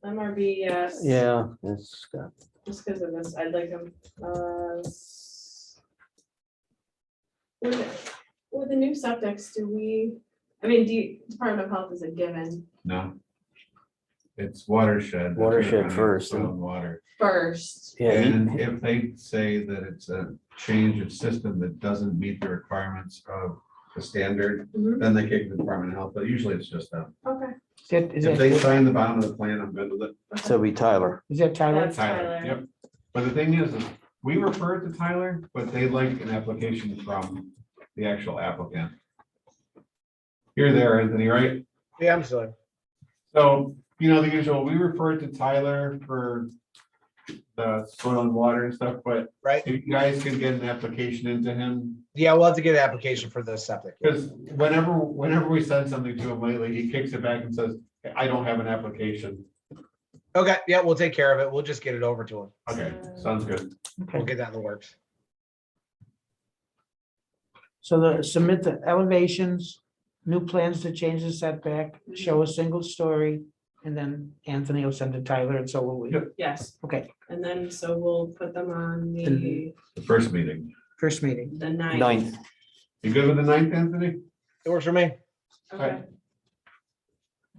S3: MRB, yes.
S4: Yeah, it's got,
S3: Just because of this, I'd like him, with the new subjects, Department of Health is a given
S1: No. It's watershed.
S4: Watershed first.
S1: Soil and water.
S3: first.
S4: yeah,
S1: And if they say that it's a change of system that doesn't meet the requirements of the standard,
S3: Mhm.
S1: then they kick the Department of Health, but usually it's just them.
S3: Okay.
S1: If they sign the bottom of the plan, I'm good with it.
S4: so be Tyler.
S6: Is that Tyler?
S3: That's Tyler.
S1: Yep. But the thing is we refer it to Tyler, but they like an application from the actual applicant. You're there, Anthony, right?
S2: Yeah, I'm still.
S1: So, the usual, we refer to Tyler for the soil and water and stuff, but
S2: Right?
S1: if you guys can get an application into him,
S2: Yeah, we'll have to get an application for the septic.
S1: because whenever we send something to him lately, he kicks it back and says, I don't have an application.
S2: Okay, yeah, we'll take care of it. We'll just get it over to him.
S1: Okay, sounds good.
S2: We'll get that in the works.
S6: So submit the elevations, new plans to change the setback, show a single story, and then Anthony will send to Tyler, and so will we.
S1: Yep.
S3: Yes,
S6: Okay,
S3: and then, so we'll put them on the
S1: The first meeting.
S6: first meeting.
S3: 9th.
S1: You good with the 9th, Anthony?
S2: It works for me.
S3: Okay,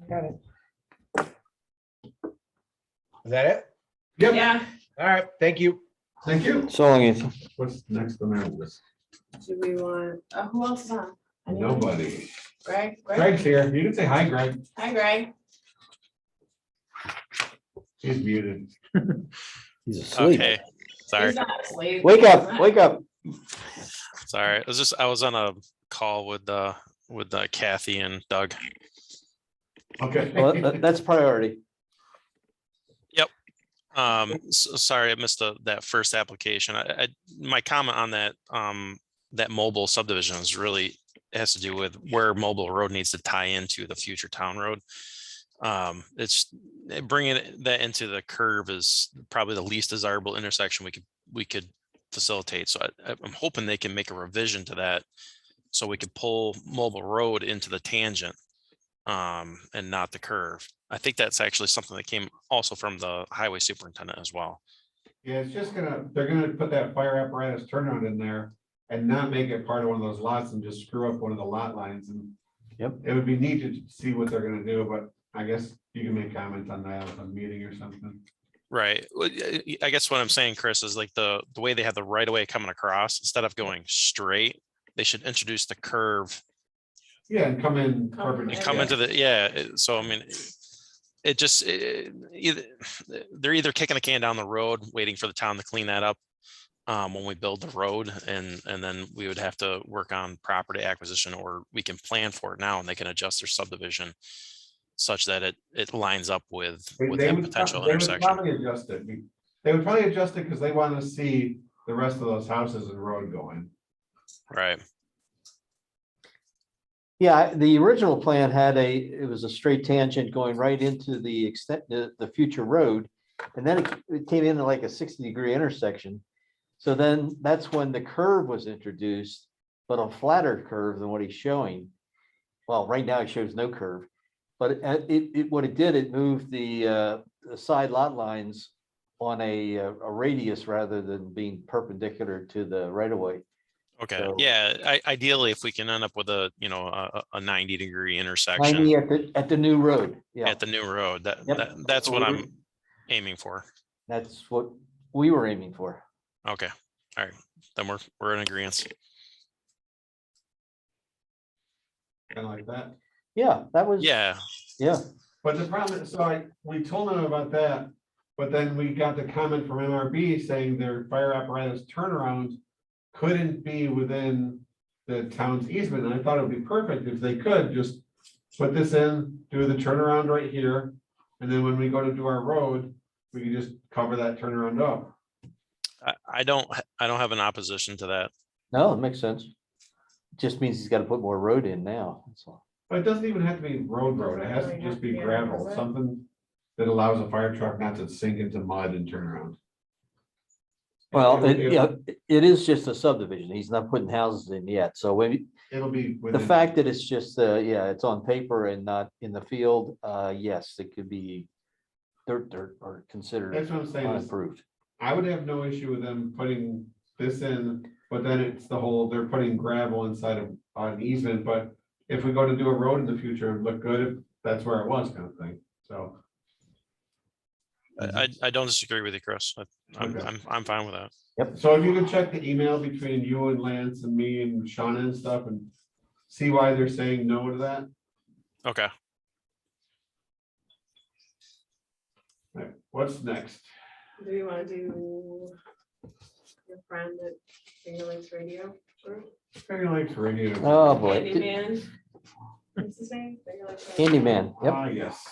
S6: Got it.
S2: Is that it?
S1: Yep.
S3: yeah,
S2: All right, thank you.
S1: Thank you.
S4: So long, Anthony.
S1: What's next on our list?
S3: do we want, who else is on? Anyone?
S1: Nobody.
S3: Greg?
S1: Greg's here. You can say hi, Greg.
S3: Hi, Greg.
S1: He's muted.
S4: He's asleep.
S9: Okay, sorry,
S3: He's not asleep.
S4: Wake up, wake up.
S9: sorry. I was on a call with Kathy and Doug.
S1: Okay.
S4: Well, that's priority.
S9: Sorry, I missed that first application. My comment on that, that mobile subdivision is really has to do with where mobile road needs to tie into the future town road. It's bringing that into the curve is probably the least desirable intersection we could facilitate. So I'm hoping they can make a revision to that so we could pull mobile road into the tangent and not the curve. I think that's actually something that came also from the highway superintendent as well.
S1: Yeah, it's just they're gonna put that fire apparatus turnaround in there and not make it part of one of those lots and just screw up one of the lot lines and.
S4: Yep.
S1: It would be neat to see what they're gonna do, but I guess you can make comments on that at a meeting or something.
S9: Right. Well, I guess what I'm saying, Chris, is like the way they have the right of way coming across, instead of going straight, they should introduce the curve
S1: Yeah, and come in.
S3: Come-
S1: perpendicular.
S9: and come into the, so I mean, it just, they're either kicking the can down the road, waiting for the town to clean that up when we build the road, and then we would have to work on property acquisition, or we can plan for it now and they can adjust their subdivision such that it lines up with that potential
S1: They would
S9: intersection.
S1: probably adjust it. They would probably adjust it because they want to see the rest of those houses and road going.
S9: Right.
S4: Yeah, the original plan had it was a straight tangent going right into the extent, the future road. And then it came into like a 60-degree intersection. So then that's when the curve was introduced, but a flatter curve than what he's showing. Well, right now it shows no curve, but what it did, it moved the side lot lines on a radius rather than being perpendicular to the right of way.
S9: Okay.
S4: So-
S9: Yeah. Ideally, if we can end up with a 90-degree intersection
S4: 90 at the new road. Yeah,
S9: at the new road,
S4: Yep.
S9: that's what
S4: Absolutely.
S9: I'm aiming for.
S4: that's what we were aiming for.
S9: Okay. All right. Then we're in agreement.
S1: Kind of like that.
S4: Yeah, that was.
S9: Yeah.
S4: Yeah,
S1: But the problem is, so we told them about that, but then we got the comment from MRB saying their fire apparatus turnaround couldn't be within the town's easement. And I thought it would be perfect if they could just put this in, do the turnaround right here. And then when we go to do our road, we can just cover that turnaround up.
S9: I don't have an opposition to that.
S4: no, it makes sense. Just means he's got to put more road in now. That's all.
S1: But it doesn't even have to be road. It has to just be gravel, something that allows a fire truck not to sink into mud and turn around.
S4: Well,
S1: It'll-
S4: yeah, it is just a subdivision. He's not putting houses in yet. So when
S1: It'll be.
S4: the
S1: within-
S4: fact that it's just, yeah, it's on paper and not in the field, yes, it could be dirt or considered
S1: That's what I'm saying. is
S4: unapproved.
S1: I would have no issue with them putting this in, but then it's the whole, they're putting gravel inside of an easement, but if we go to do a road in the future, it'd look good, that's where it was kind of thing, so.
S9: I don't disagree with you, Chris.
S1: Okay.
S9: I'm fine with that.
S1: So if you could check the email between you and Lance and me and Shauna and stuff and see why they're saying no to that.
S9: Okay.
S1: Right, what's next?
S3: Do you want to do your friend at Finger Lakes Radio? Group?
S1: Finger Lakes Radio.
S4: Oh, boy.
S3: Candyman. What's his name? Finger Lakes Radio.
S4: Candyman, yep.
S1: Ah, yes.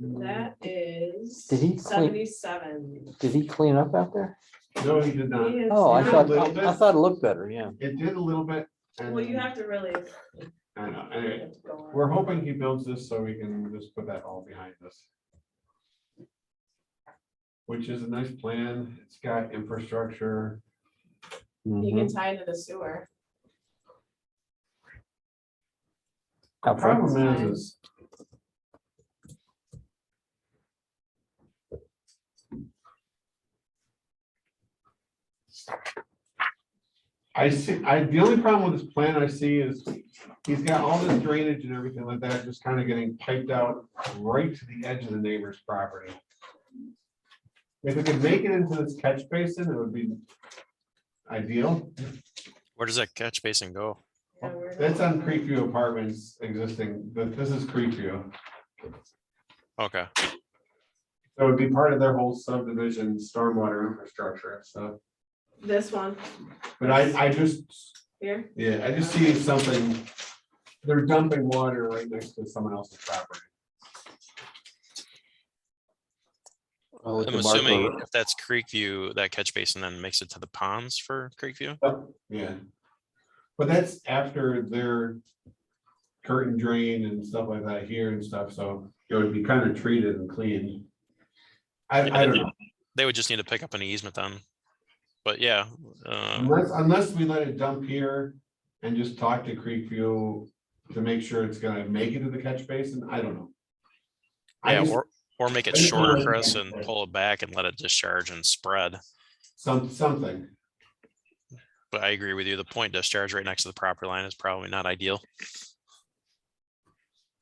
S3: That is
S4: Did he clean-
S3: 77.
S4: Did he clean up out there?
S1: No, he did not.
S3: He is
S4: Oh, I
S1: Yeah,
S4: thought,
S1: a little bit.
S4: I thought it looked better, yeah.
S1: It did a little bit. and-
S3: Well, you have to really.
S1: I know, anyway.
S3: have to go on.
S1: We're hoping he builds this so we can just put that all behind us. Which is a nice plan. It's got infrastructure.
S3: You
S4: Mhm.
S3: can tie into the sewer.
S4: Out front.
S1: Problem is. The only problem with this plan I see is he's got all this drainage and everything like that, just kind of getting piped out right to the edge of the neighbor's property. If we could make it into this catch basin, it would be ideal.
S9: Where does that catch basin go?
S3: Yeah, we're
S1: That's
S3: not-
S1: on Creekview Apartments existing, but this is Creekview.
S9: Okay.
S1: So it'd be part of their whole subdivision, stormwater infrastructure and stuff.
S3: This one
S1: But I just,
S3: here.
S1: yeah, I just see something, they're dumping water right next to someone else's property.
S4: Oh, with
S9: I'm
S4: the
S9: assuming
S4: marker.
S9: if that's Creekview, that catch basin then makes it to the ponds for Creekview.
S1: Yeah. But that's after their curtain drain and stuff like that here and stuff, so it would be kind of treated and cleaned. I don't know,
S9: They would just need to pick up an easement then. But yeah,
S1: unless we let it dump here and just talk to Creekview to make sure it's gonna make it to the catch basin, I don't know. I
S9: Yeah,
S1: just-
S9: or make it
S1: I just
S9: shorter,
S1: wanna-
S9: Chris, and pull it back and let it discharge and spread.
S1: Something,
S9: But I agree with you. The point discharge right next to the property line is probably not ideal.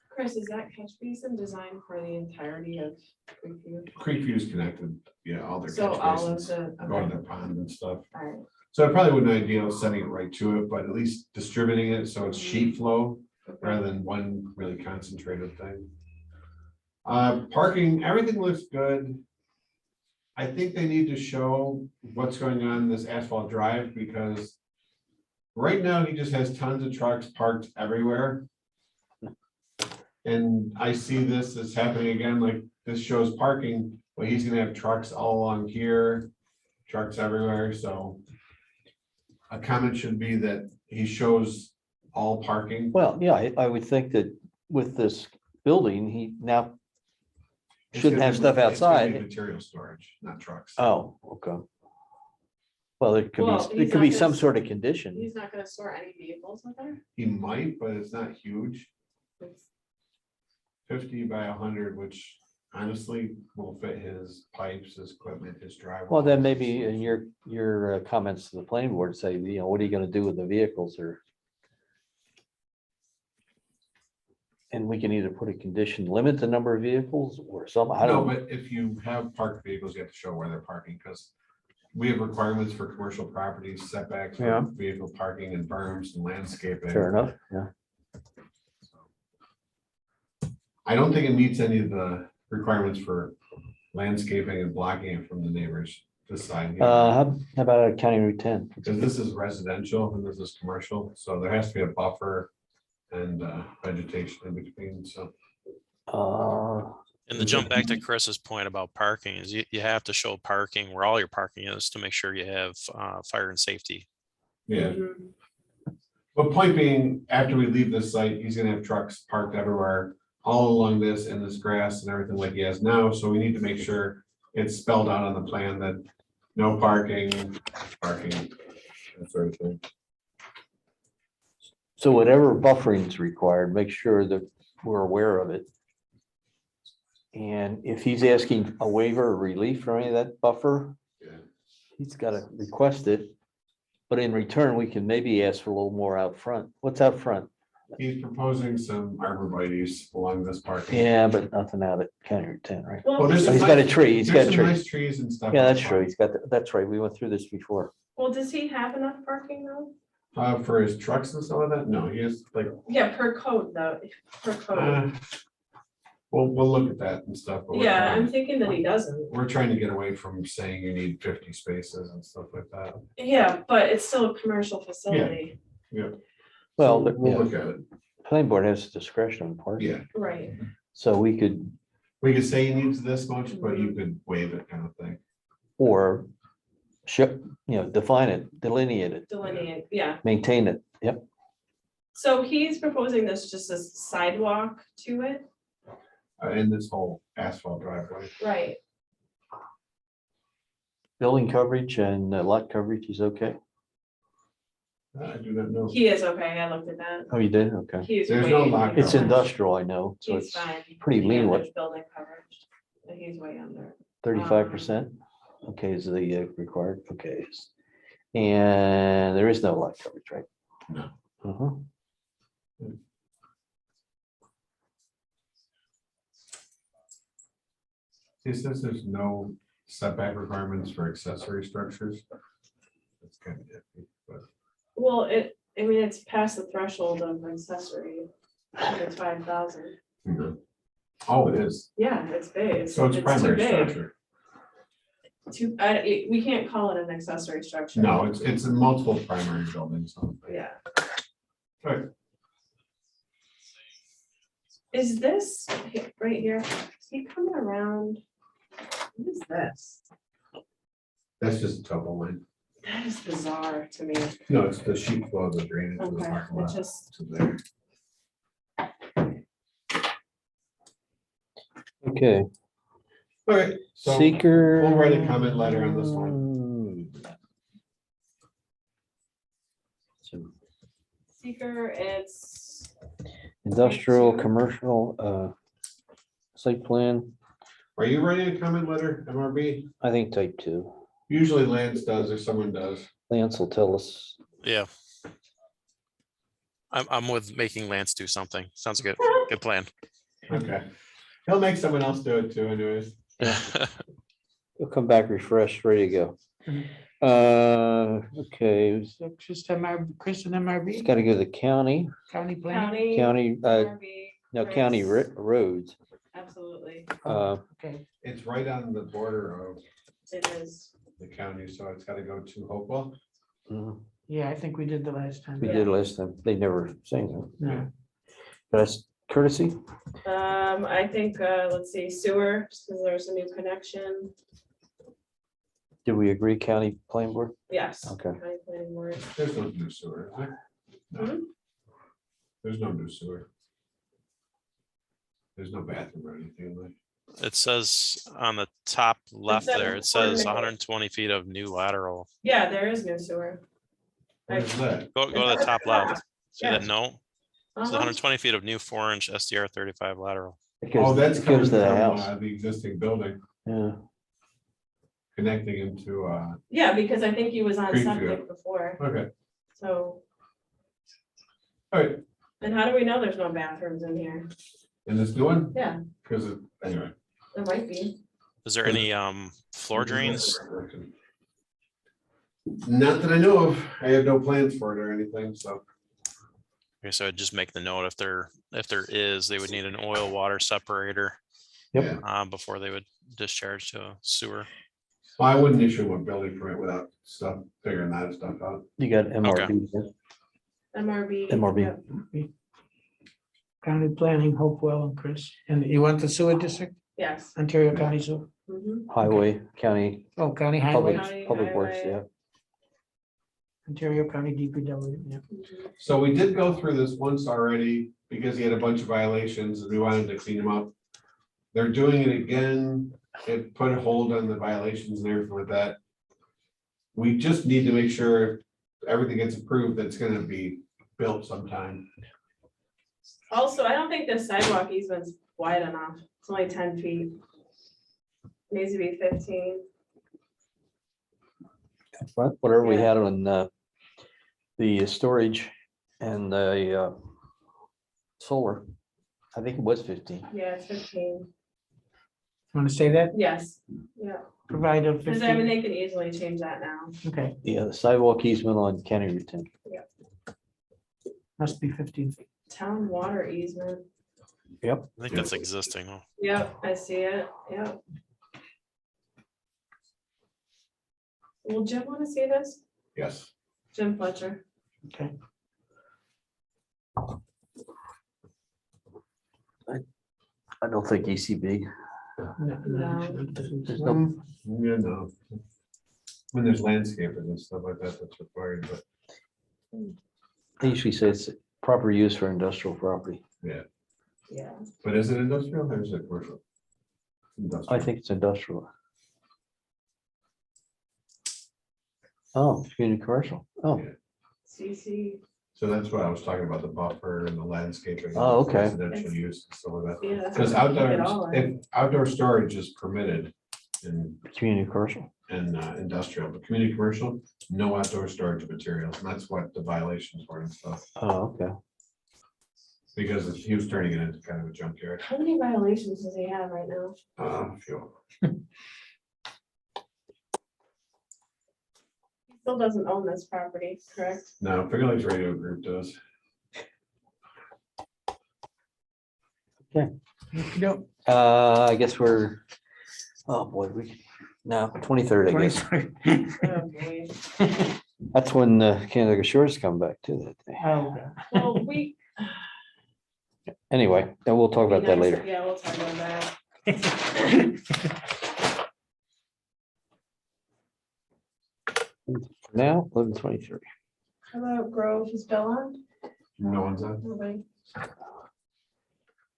S3: Chris, is that catch basin designed for the entirety of Creekview?
S1: Creekview's connected, yeah, all their
S3: So
S1: catch
S3: all of
S1: basins,
S3: the,
S1: go to
S3: okay,
S1: their pond and stuff.
S3: all right.
S1: So it probably wouldn't be ideal setting it right to it, but at least distributing it so it's sheet flow rather than one really concentrated thing. Parking, everything looks good. I think they need to show what's going on in this asphalt drive because right now he just has tons of trucks parked everywhere. And I see this is happening again, like this shows parking, but he's gonna have trucks all along here, trucks everywhere, so. A comment should be that he shows all parking.
S4: Well, yeah, I would think that with this building, he now
S1: It's
S4: shouldn't
S1: gonna
S4: have
S1: be-
S4: stuff
S1: it's gonna be
S4: outside.
S1: Material storage, not trucks.
S4: Oh, okay. Well, there could
S3: Well,
S4: be,
S3: he's
S4: it could
S3: not
S4: be
S3: gonna
S4: some
S3: s-
S4: sort of condition.
S3: He's not gonna store any vehicles in there?
S1: He might, but it's not huge,
S3: It's-
S1: 50 by 100, which honestly will fit his pipes, his equipment, his driveway.
S4: Well, then maybe in your comments to the planning board say, you know, what are you gonna do with the vehicles or? And we can either put a condition, limit the number of vehicles or some, I
S1: No,
S4: don't,
S1: but if you have parked vehicles, you have to show where they're parking, because we have requirements for commercial properties, setbacks
S4: Yeah.
S1: for vehicle parking and berms and landscaping.
S4: fair enough, yeah.
S1: I don't think it meets any of the requirements for landscaping and blocking it from the neighbors this side. here.
S4: How about County Route 10?
S1: Because this is residential and this is commercial, so there has to be a buffer and vegetation in between, so.
S9: And to jump back to Chris's point about parking is you have to show parking where all your parking is to make sure you have fire and safety.
S1: Yeah,
S3: Mhm.
S1: but point being, after we leave this site, he's gonna have trucks parked everywhere, all along this and this grass and everything like he has now, so we need to make sure it's spelled out on the plan that no parking, that sort of thing.
S4: So whatever buffering is required, make sure that we're aware of it. And if he's asking a waiver or relief for any of that buffer,
S1: Yeah.
S4: he's got to request it. But in return, we can maybe ask for a little more out front. What's out front?
S1: He's proposing some arborvitae's along this parking.
S4: Yeah, but nothing out at County Route 10, right?
S3: Well,
S1: Well, there's
S4: Oh,
S1: some
S4: he's got a
S1: nice-
S4: tree, he's got
S1: There's
S4: a
S1: some
S4: tree.
S1: nice trees and stuff.
S4: Yeah,
S1: out
S4: that's true.
S1: front.
S4: He's got, that's right. We went through this before.
S3: well, does he have enough parking though?
S1: For his trucks and stuff like that, no, he has like,
S3: Yeah, per code though, per code.
S1: we'll look at that and stuff. but
S3: Yeah, I'm thinking that he doesn't.
S1: we're trying to get away from saying you need 50 spaces and stuff like that.
S3: Yeah, but it's still a commercial facility.
S1: Well,
S4: Well,
S1: we'll
S4: yeah,
S1: look at it.
S4: planning board has discretion on parking.
S1: Yeah,
S3: Right.
S4: So we could,
S1: we could say he needs this much, but you could waive it kind of thing.
S4: or define it, delineate it,
S3: Delineate, yeah.
S4: maintain it. Yep.
S3: So he's proposing this just a sidewalk to it,
S1: In this whole asphalt driveway.
S3: right?
S4: Building coverage and lot coverage is okay.
S1: I do not know.
S3: He is okay, I looked at that.
S4: Oh, you did? Okay.
S3: He's
S1: There's no
S3: way
S1: lot
S3: under.
S4: It's industrial, I know, so
S3: He's
S4: it's
S3: fine.
S4: pretty
S3: Yeah,
S4: lean, what,
S3: there's building coverage, but he's way under.
S4: 35%? Okay, is the required, okay. And there is no lot coverage, right?
S1: No.
S4: Uh-huh.
S1: He says there's no setback requirements for accessory structures. That's kind of iffy, but
S3: Well, I mean, it's past the threshold of accessory. It's 5,000.
S1: oh, it is.
S3: Yeah, it's big.
S1: So it's
S3: too
S1: primary
S3: big.
S1: structure.
S3: We can't call it an accessory structure.
S1: No, it's in multiple primary buildings.
S3: Yeah.
S1: Right.
S3: Is this right here? Is he coming around? What is this?
S1: That's just a topo line.
S3: That is bizarre to me.
S1: No, it's the sheet flow of the drainage. of the
S3: Okay,
S1: parking
S3: it
S1: lot
S3: just,
S1: to there.
S4: Okay,
S1: All right, so
S4: seeker.
S1: we'll write a comment letter on this one.
S4: So,
S3: seeker, it's
S4: Industrial,
S3: two.
S4: commercial, site plan,
S1: Are you writing a comment letter, MRB?
S4: I think type 2.
S1: Usually Lance does or someone does.
S4: Lance will tell us.
S9: Yeah. I'm with making Lance do something. Sounds good. Good plan.
S1: Okay. He'll make someone else do it too anyways.
S4: He'll come back refreshed, ready to go.
S6: Mhm.
S4: Okay,
S6: So just Chris and
S4: it's
S6: MRB,
S4: got to go to the county,
S6: county planning.
S3: County.
S4: county,
S3: MRB,
S4: no, county
S3: Chris,
S4: roads.
S3: Absolutely,
S6: Okay,
S1: It's right on the border of
S3: it is.
S1: the county, so it's gotta go to Hopewell.
S4: Mhm.
S6: yeah, I think we did the last time.
S4: We did last time. They never sang that.
S6: No,
S4: That's courtesy.
S3: I think, let's see, sewer, because there's a new connection.
S4: Did we agree county planning board?
S3: Yes.
S4: Okay.
S3: County planning board.
S1: There's no new sewer, is there? No.
S3: Hmm?
S1: There's no new sewer. There's no bathroom or anything like.
S9: It says on the top left
S3: says
S9: there, it says
S3: ordinance.
S9: 120 feet of new lateral.
S3: Yeah, there is no sewer.
S1: Where's that?
S9: Go to the top left. See that
S3: Yeah.
S9: note? So
S3: Uh-huh.
S9: 120 feet of new 4-inch SDR 35 lateral.
S1: Oh, that's
S4: It
S1: coming
S4: goes
S1: from
S4: to the house.
S1: the existing building,
S4: Yeah.
S1: connecting into,
S3: Yeah, because I think he was on
S1: Greenfield.
S3: septic before,
S1: okay,
S3: so,
S1: all right,
S3: and how do we know there's no bathrooms in here?
S1: and this new one,
S3: Yeah,
S1: because anyway.
S3: there might be.
S9: Is there any floor drains?
S1: Not that I know of, I have no plans for it or anything, so.
S9: Okay, so I'd just make the note if there is, they would need an oil water separator
S4: Yep.
S9: before they would discharge to sewer.
S1: Well, I wouldn't issue a building permit without stuff, figuring that stuff out.
S4: You got MRB. yeah?
S3: MRB.
S4: MRB.
S3: Yep.
S6: county planning, Hopewell and Chris, and you want the sewer district,
S3: Yes.
S6: Ontario County Sewer,
S3: Mhm.
S4: Highway, county,
S6: oh, county
S4: public,
S6: highway,
S3: County
S4: public works,
S3: highway.
S4: yeah.
S6: Ontario County DPW, yeah.
S3: Mhm.
S1: So we did go through this once already because he had a bunch of violations and we wanted to clean them up. They're doing it again. It put a hold on the violations and everything like that. We just need to make sure everything gets approved, that's gonna be built sometime.
S3: Also, I don't think the sidewalk easement's wide enough. It's only 10 feet. Needs to be 15.
S4: Whatever we
S3: Yeah.
S4: had on the storage and the solar, I think it was 15.
S3: Yeah, it's 15.
S6: Want to say that,
S3: Yes, yeah.
S6: provide a
S3: Because I mean,
S6: 15,
S3: they can easily change that now.
S6: okay,
S4: Yeah, the sidewalk easement on County Route 10.
S6: must be 15 feet.
S3: Town water easement.
S9: I think that's existing. Though.
S3: Yep, I see it. Yep. Will Jim want to see this?
S1: Yes.
S3: Jim Fletcher.
S6: Okay,
S4: I don't think ECB.
S6: no,
S3: No.
S4: There's no-
S1: Yeah, no. When there's landscaping and stuff like that, that's required, but
S4: They usually say it's proper use for industrial property.
S3: Yeah.
S1: is it industrial or is it commercial?
S4: I
S1: Industrial.
S4: think it's industrial. Oh, community commercial. Oh,
S3: CC.
S1: So that's what I was talking about, the buffer and the landscaping.
S4: Oh, okay.
S1: Residential use and stuff like that.
S3: Yeah.
S1: Because if outdoor storage is permitted in
S4: community commercial.
S1: industrial, but community commercial, no outdoor storage of materials, and that's what the violations were and stuff.
S4: Oh, okay.
S1: Because he was turning it into kind of a junkyard.
S3: How many violations does he have right now?
S1: Few.
S3: He still doesn't own this property, correct?
S1: No, Finger Lakes Radio Group does.
S6: okey-doke.
S4: I guess we're, oh boy, no, 23rd, I guess.
S6: 23rd.
S3: Okay.
S4: That's when Canada Shores come back too that day.
S6: Oh, okay.
S3: Well, we.
S4: Anyway, then we'll talk about that later.
S3: Yeah, we'll talk about that.
S4: Now, 11:23.
S3: How about Grove, is Bill on?
S1: No one's on.
S3: Nobody?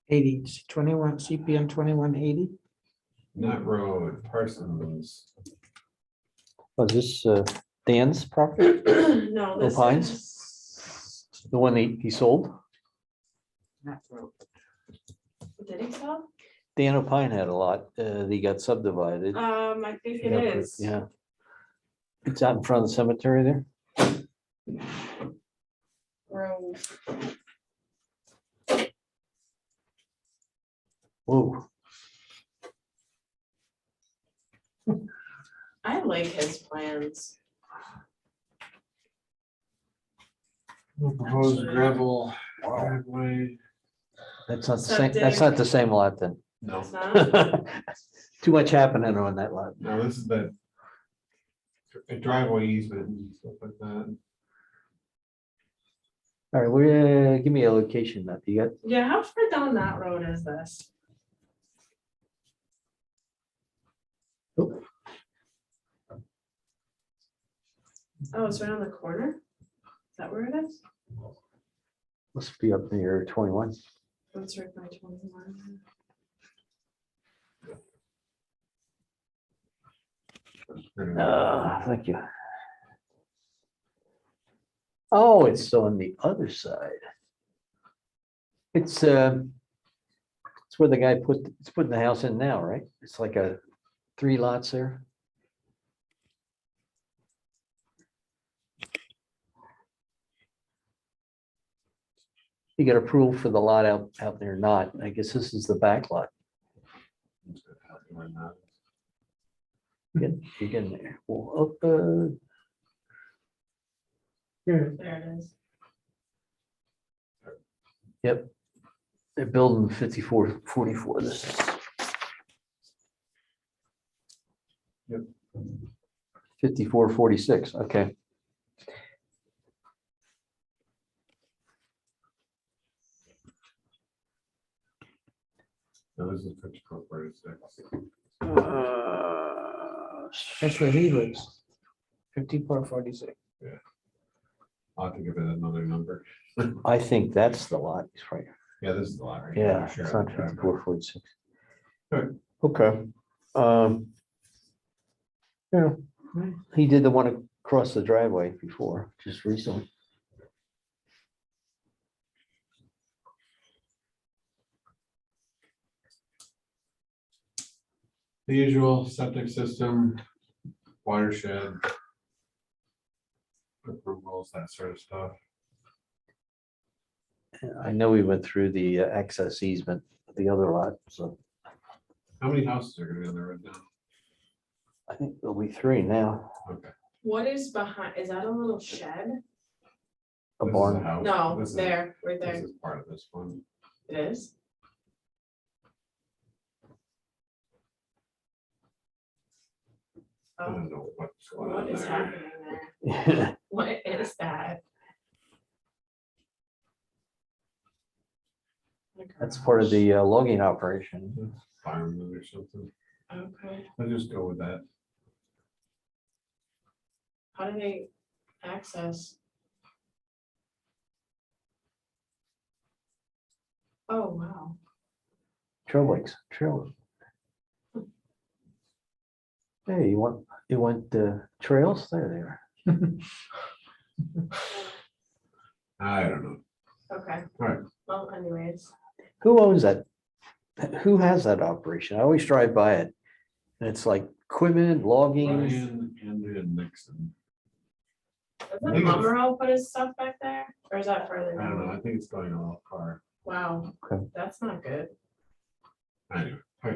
S6: 80, 21, CPN 2180.
S1: Not Road, Parsons.
S4: Was this Dan's property,
S3: No,
S4: Bill
S3: this
S4: Pines?
S3: is.
S4: the one he sold?
S6: Not road.
S3: Did he sell?
S4: Dan O'Pine had a lot, they got subdivided.
S3: I think it
S4: Yeah,
S3: is.
S4: Yeah. It's out in front of the cemetery there.
S3: Road.
S4: Whoa,
S3: I like his plans.
S1: Proposed gravel driveway.
S4: that's not the same, that's not the same lot then.
S1: No,
S3: It's not?
S4: Too much happening on that lot.
S1: no, this is the driveway easement and stuff like that.
S4: All right, we're, give me a location map. You got,
S3: Yeah, how far down that road is this?
S4: oh,
S3: Oh, it's right on the corner? Is that where it is?
S4: must be up near 21.
S3: That's right by 21.
S4: Thank you. Oh, it's on the other side. It's where the guy it's putting the house in now, right? It's like a 3 lots there. You get approval for the lot out there, not, I guess this is the back lot. You're getting there. Well,
S3: There it is.
S4: yep. They're building 5444. This is.
S1: Yep.
S4: 5446, okay.
S1: No, this is 5446.
S6: That's where he lives. 5446.
S1: I'll have to give it another number.
S4: I think that's the lot, right?
S1: Yeah, this is the lot right
S4: Yeah,
S1: here.
S4: it's
S1: Sure,
S4: not
S1: the driveway.
S4: 5446.
S1: Good.
S4: Okay. Yeah, he did the one across the driveway before, just recently.
S1: The usual septic system, watershed. Approvals, that sort of stuff.
S4: I know we went through the access easement, the other lot, so
S1: How many houses are gonna be on the road now?
S4: I think there'll be 3 now.
S1: Okay.
S3: What is behind, is that a little shed?
S4: A
S1: This is
S4: barn.
S1: house.
S3: No,
S1: This is-
S3: there, right
S1: This
S3: there.
S1: is part of this one.
S3: It is.
S1: I
S3: Oh,
S1: don't know what's going on
S3: what is
S1: there.
S3: happening there? What is that?
S4: That's part of the logging operation.
S1: Fireman or something.
S3: Okay,
S1: I'll just go with that.
S3: how do they access? Oh, wow.
S4: Trailbikes, trail. Hey, you want trails? There they are.
S1: I don't know.
S3: Okay.
S1: Alright.
S3: Well, anyways,
S4: Who owns that? Who has that operation? I always drive by it. And it's like equipment, logging.
S1: Ryan, Andrew, and Nixon.
S3: doesn't
S1: think it's-
S3: Mummerow put his stuff back there? Or is that further
S1: I don't know.
S3: down?
S1: I think it's going off car.
S3: Wow,
S4: Okay.
S3: that's not good.
S1: Anyway,
S3: I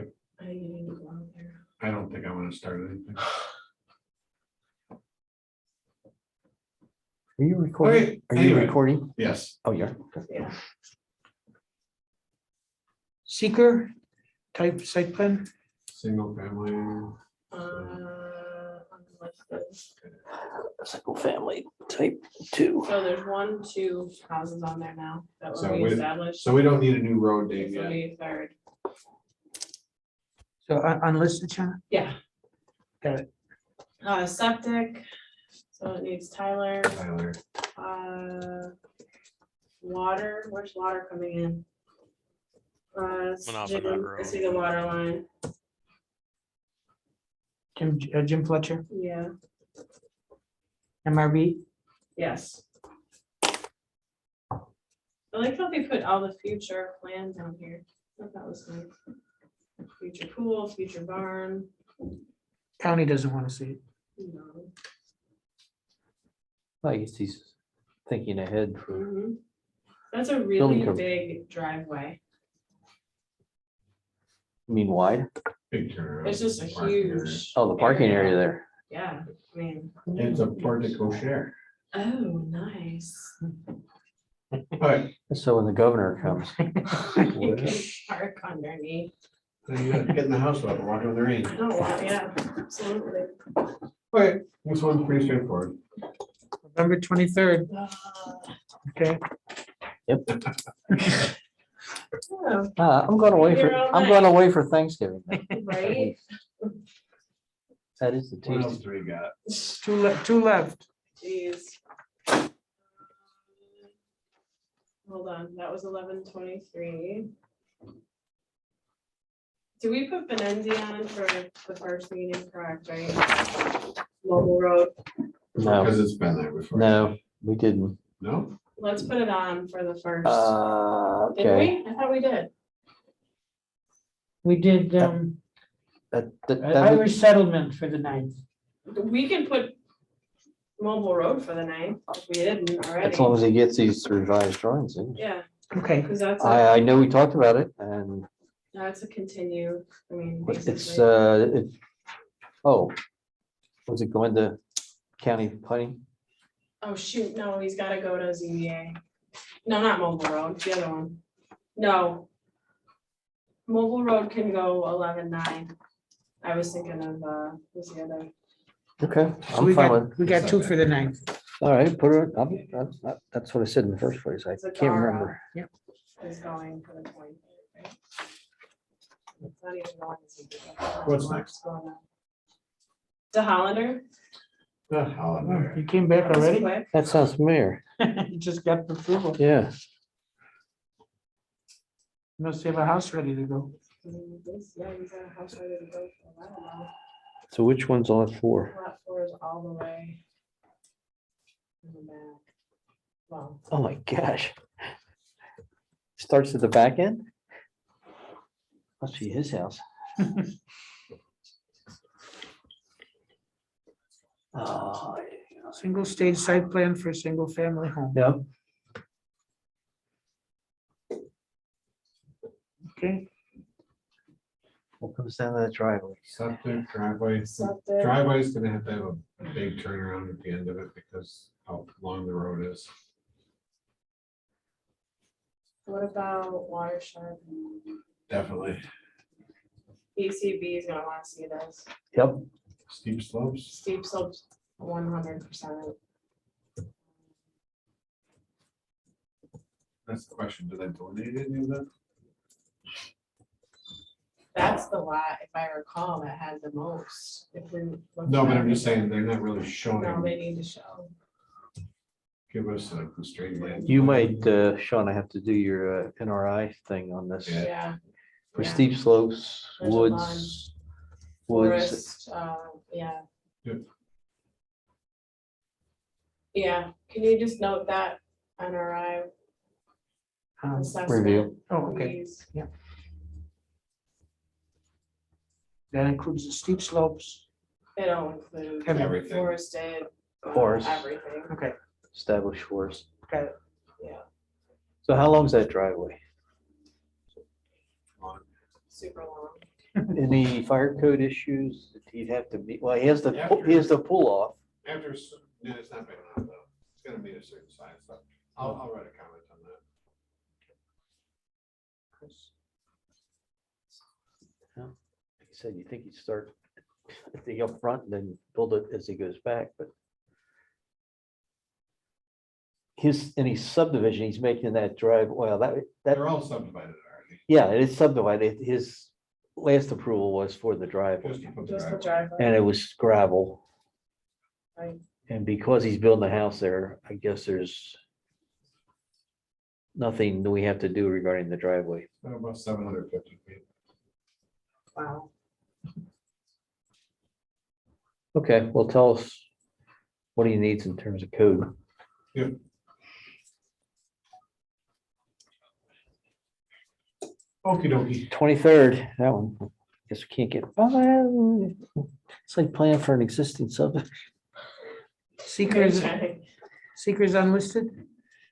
S3: think you need to go out there.
S1: I don't think I want to start anything.
S4: Are you recording?
S1: Okay,
S4: Are you
S1: anyway.
S4: recording?
S1: Yes.
S4: Oh, yeah.
S3: Yeah.
S6: Seeker type site plan.
S1: Single family.
S3: Unlisted.
S4: Single family type 2.
S3: So there's 1, 2 houses on there now that
S1: So
S3: were
S1: we-
S3: reestablished.
S1: So we don't need a new road
S3: This
S1: name
S3: will
S1: yet.
S3: be third.
S6: So unlisted, Shanna?
S3: Yeah.
S6: Got it.
S3: Septic, so it needs Tyler,
S1: Tyler.
S3: water, where's water coming in?
S9: Went off of that
S3: Jim, I
S9: road.
S3: see the water line,
S6: Jim Fletcher,
S3: yeah,
S6: MRB.
S3: yes. I like how they put all the future plans on here. I thought that was nice. Future pool, future barn,
S6: County doesn't want to see it.
S3: you know.
S4: I guess he's thinking ahead for,
S3: Mhm. That's a
S4: Building
S3: really
S4: coverage.
S3: big driveway.
S4: I mean, wide.
S1: Big turnaround.
S3: It's just a
S1: Parking area.
S3: huge.
S4: Oh, the parking area there.
S3: Yeah, I mean,
S1: It's a portico share.
S3: oh, nice.
S1: But
S4: So when the governor comes,
S3: You can park underneath.
S1: then you gotta get in the house without walking in the rain.
S3: Oh, wow, yeah, absolutely.
S1: Okay, this one's pretty straightforward.
S6: November 23rd, okay?
S3: Yeah,
S4: I'm going away
S3: You're all
S4: I'm going away for Thanksgiving.
S3: right?
S4: That is the
S1: What else
S4: Tuesday.
S1: do we got?
S6: Two left.
S3: Jeez. Hold on, that was 11:23. Do we put Benendi on for the first meeting, correct, right? Mobile Road,
S4: No,
S1: Because it's been there before.
S4: no, we didn't.
S1: No?
S3: let's put it on for the first, didn't
S4: Okay.
S3: we? I thought we did.
S6: We did
S4: That
S6: Irish settlement for the 9th.
S3: We can put Mobile Road for the 9th, if we didn't already.
S4: as long as he gets these revised drawings in.
S3: Yeah,
S6: Okay,
S3: because that's
S4: I
S3: a,
S4: know we talked about it and
S3: that's a continue, I mean,
S4: it's,
S3: basically.
S4: oh, was it going to county planning?
S3: Oh, shoot, no, he's gotta go to ZBA. No, not Mobile Road, the other one. No. Mobile Road can go 11:9. I was thinking of, what's the other?
S4: Okay,
S6: so
S4: I'm fine with,
S6: we got two for the 9th.
S4: all right, put it, that's what I said in the first place. I
S3: Zakara.
S4: can't remember.
S3: Is going for the 20th, right? It's not even going to ZBA.
S1: What's next?
S3: The Hollander.
S1: The hell
S6: Oh,
S1: there.
S6: you came back
S3: That was
S6: already?
S3: quick.
S4: That sounds familiar.
S6: You just got the approval.
S4: Yeah.
S6: Must have a house ready to go.
S3: Yeah, he's got a house ready to go for a while now.
S4: So which one's on four?
S3: Lot 4 is all the way in the back. Well,
S4: Oh my gosh. Starts at the back end? Must be his house. Oh,
S6: Single stage site plan for a single family home.
S4: yeah.
S6: Okay,
S4: What comes down to that driveway?
S1: Septic driveway.
S3: Septic.
S1: Driveway's gonna have to have a big turnaround at the end of it because how long the road is.
S3: what about watershed?
S1: Definitely.
S3: ECB is gonna wanna see this.
S4: Yep.
S1: Steep slopes.
S3: Steep slopes, 100%.
S1: That's the question. Did I donate any of that?
S3: That's the lot, if I recall, that had the most. If we look
S1: No, but
S3: at
S1: I'm just
S3: everything.
S1: saying, they're not really
S3: No,
S1: showing.
S3: they need to show.
S1: Give us a constrained land.
S4: You might, Sean, I have to do your NRI thing on this.
S1: Yeah.
S3: Yeah.
S4: For
S3: yeah.
S4: steep slopes,
S3: There's a
S4: woods. Woods,
S3: Forest, yeah.
S1: Yep.
S3: Yeah, can you just note that NRI
S6: um,
S3: assessment?
S4: review.
S6: oh, okay,
S3: please?
S6: that includes the steep slopes.
S3: They don't include
S6: Everything.
S3: forested.
S4: Forest.
S3: Everything,
S6: Okay,
S4: established forest.
S6: got it.
S3: yeah,
S4: So how long's that driveway?
S3: super long.
S4: Any fire code issues that he'd have to be, well, he has the pull off.
S1: After, no, it's not big enough though. It's gonna be a certain size, so I'll write a comment on that.
S4: Like I said, you think he'd start at the up front and then build it as he goes back, but any subdivision, he's making that drive, well, that,
S1: They're all subdivided already.
S4: yeah, it is subdivided. His last approval was for the driveway
S1: Just to put the
S3: Just the
S1: driveway.
S3: driveway.
S4: and it was gravel.
S3: Right.
S4: And because he's building a house there, I guess there's nothing that we have to do regarding the driveway.
S1: About 750 feet.
S3: Wow.
S4: Okay, well, tell us what he needs in terms of code.
S1: Yep. Okey dokey.
S4: 23rd, that one. Guess we can't get, oh, it's like playing for an existing sub.
S6: Seekers, seekers unlisted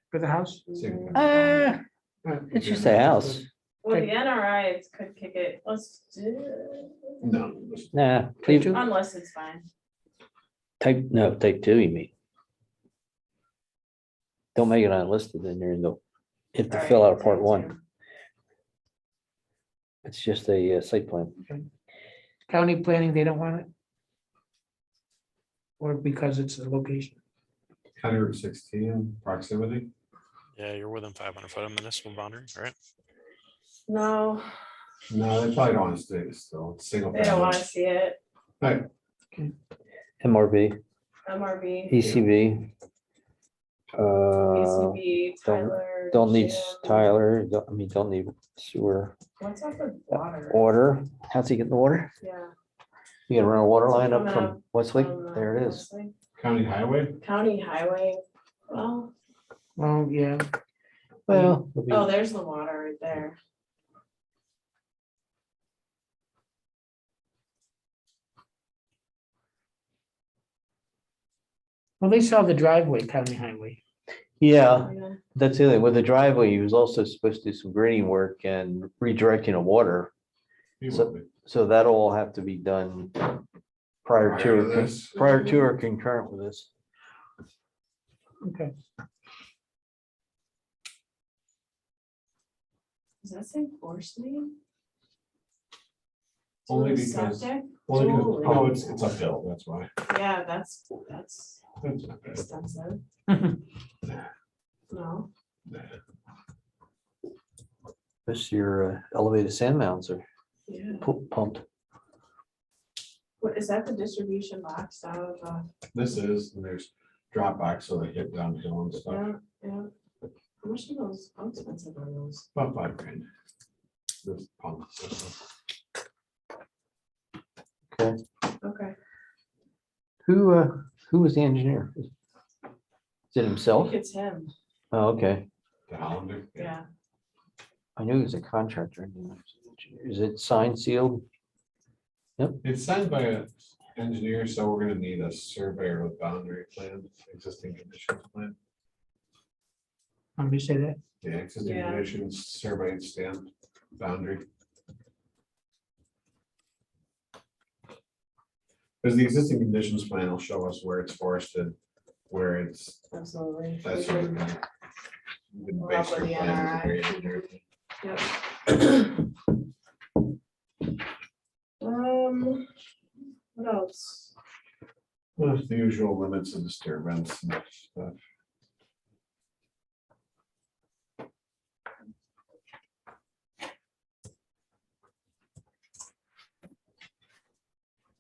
S6: for the house.
S4: It's just a house.
S3: Well, the NRI could kick it, let's do,
S1: No.
S4: Nah, leave-
S3: unless it's fine.
S4: type 2, you mean. Don't make it unlisted, then you're in the, you have to fill out part 1. It's just a site plan.
S6: County planning, they don't want it. Or because it's a location.
S1: County Route 16 proximity.
S9: Yeah, you're within 500 foot of municipal boundary, right?
S3: No,
S1: No, they probably don't want to stay still. It's single.
S3: they don't wanna
S1: family.
S3: see it,
S1: Right.
S4: MRB,
S3: MRB,
S4: ECB.
S3: ACB, Tyler.
S4: Don't need
S3: Jim.
S4: Tyler, don't need sewer.
S3: What's up with water?
S4: Water, how's he getting the water?
S3: Yeah.
S4: You gonna run a water
S3: It's
S4: line up
S3: coming
S4: from
S3: up
S4: Westlake?
S3: from,
S4: There it is.
S3: Wesley.
S1: County highway.
S3: County highway, well,
S6: Well, yeah,
S4: Well. it'll be-
S3: oh, there's the water right there.
S6: well, they saw the driveway, county highway.
S4: Yeah,
S3: Yeah.
S4: that's the other thing. With the driveway, he was also supposed to do some grading work and redirecting of water.
S1: He
S4: So-
S1: will be.
S4: So that'll all have to be done prior
S1: Prior to
S4: to,
S1: this.
S4: prior to or concurrent with this.
S6: Okay.
S3: Does that say force main?
S1: Only
S3: To a
S1: because-
S3: septic?
S1: Only because,
S3: Holy.
S1: oh, it's uphill, that's why.
S3: Yeah, that's
S1: That's not bad.
S3: extensive. No,
S4: This your elevated sand mounds are
S3: yeah,
S4: pumped.
S3: what, is that the distribution box out of,
S1: This is, and there's drop box, so they hit downhill and stuff.
S3: yeah, yeah. How much are those, how expensive are those?
S1: About $5,000. This pump system.
S3: Okay,
S4: Who was the engineer? Is it
S3: I
S4: himself?
S3: think it's him,
S4: Oh, okay.
S1: The Hollander.
S3: yeah.
S4: I knew he was a contractor. Is it signed, sealed?
S1: It's signed by an engineer, so we're gonna need a surveyor with boundary plan, existing conditions plan.
S6: Let me say that.
S1: Yeah, existing
S3: Yeah.
S1: conditions, survey and stamp boundary. Because the existing conditions plan will show us where it's forested, where it's,
S3: Absolutely.
S1: that's.
S3: We
S1: what
S3: can-
S1: we can- you can
S3: We'll
S1: base
S3: up
S1: your
S3: with the
S1: plan
S3: NRI.
S1: and grade and everything.
S3: Yep. What else?
S1: Well, it's the usual limits of disturbance and stuff.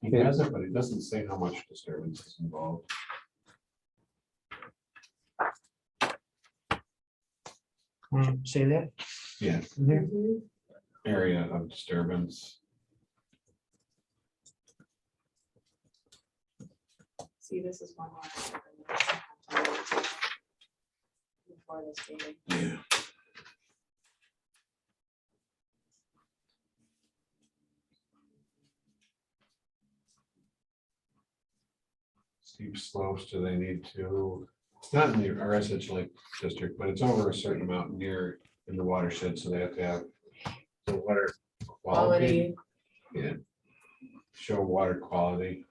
S1: He has it, but it doesn't say how much disturbance is involved.
S6: Say that.
S1: Yeah,
S6: There.
S3: Mhm.
S1: area of disturbance.
S3: See, this is one more. Before this meeting.
S1: Yeah. Steep slopes, do they need to, it's not in the RSH Lake district, but it's over a certain amount near in the watershed, so they have to have the water quality.
S3: Quality,
S1: Yeah. Show water quality,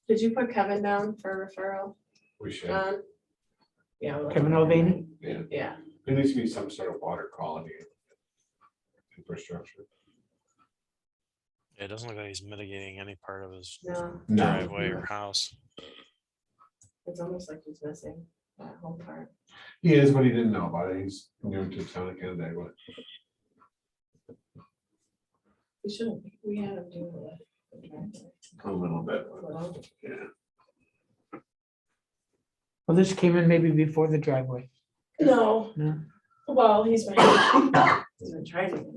S3: did you put Kevin down for referral,
S1: we should,
S3: John? Yeah. we'll-
S6: Kevin Mulvaney?
S1: yeah,
S3: Yeah,
S1: there needs to be some sort of water quality infrastructure.
S9: It doesn't look like he's mitigating any part of his
S3: no,
S9: driveway or house.
S3: it's almost like he's missing that whole part.
S1: He is, but he didn't know about it, he's new to town of Canada, but
S3: We should, we had him do the driveway
S1: a little bit,
S3: a little.
S1: yeah.
S6: Well, this came in maybe before the driveway.
S3: No,
S6: No.
S3: well, he's been trying to. get it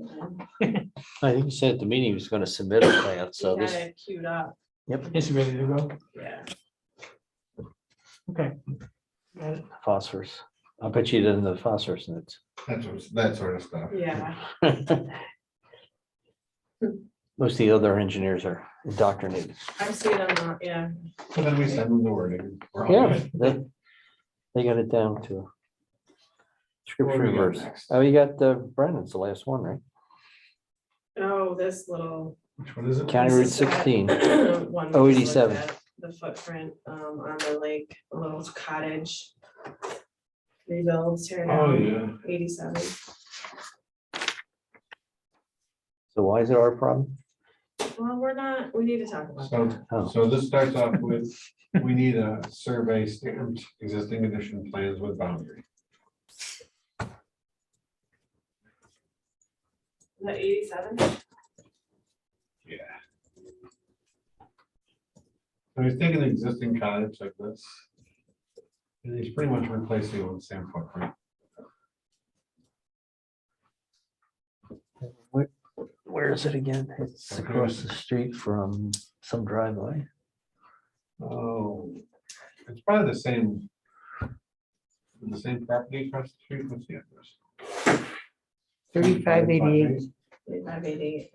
S3: in.
S4: I think he said at the meeting he was gonna submit a plan, so
S3: He
S4: this,
S3: had it queued up,
S4: yep,
S6: It's ready to go.
S3: yeah.
S6: Okay. Got it.
S4: phosphorus. I'll bet you didn't the phosphorus nets.
S1: that sort of stuff.
S3: Yeah,
S4: Most of the other engineers are indoctrinated.
S3: I've seen them, yeah.
S1: So then we send them the wording. We're all
S4: Yeah,
S1: good.
S4: they got it down to
S1: What
S4: scripture
S1: do we got
S4: verse.
S1: next?
S4: Oh, you got Brennan's the last one, right?
S3: Oh, this little.
S1: Which one is it?
S4: County
S3: this
S4: Route
S3: is that
S4: 16.
S3: one we just looked
S4: 087.
S3: at, The footprint on the lake, a little cottage. Rebuilds here
S1: Oh,
S3: now,
S1: yeah.
S3: 87.
S4: So why is it our problem?
S3: Well, we need to talk about that.
S4: Oh.
S1: So this starts off with, we need a survey stamped existing condition plans with boundary.
S3: Is that 87?
S1: Yeah. So he's taking an existing cottage like this. And he's pretty much replacing it with the same footprint.
S4: Where is it again? It's across the street from some driveway.
S1: Oh, it's probably the same. The same property across the street. What's the address?
S6: 3588.
S3: 3588.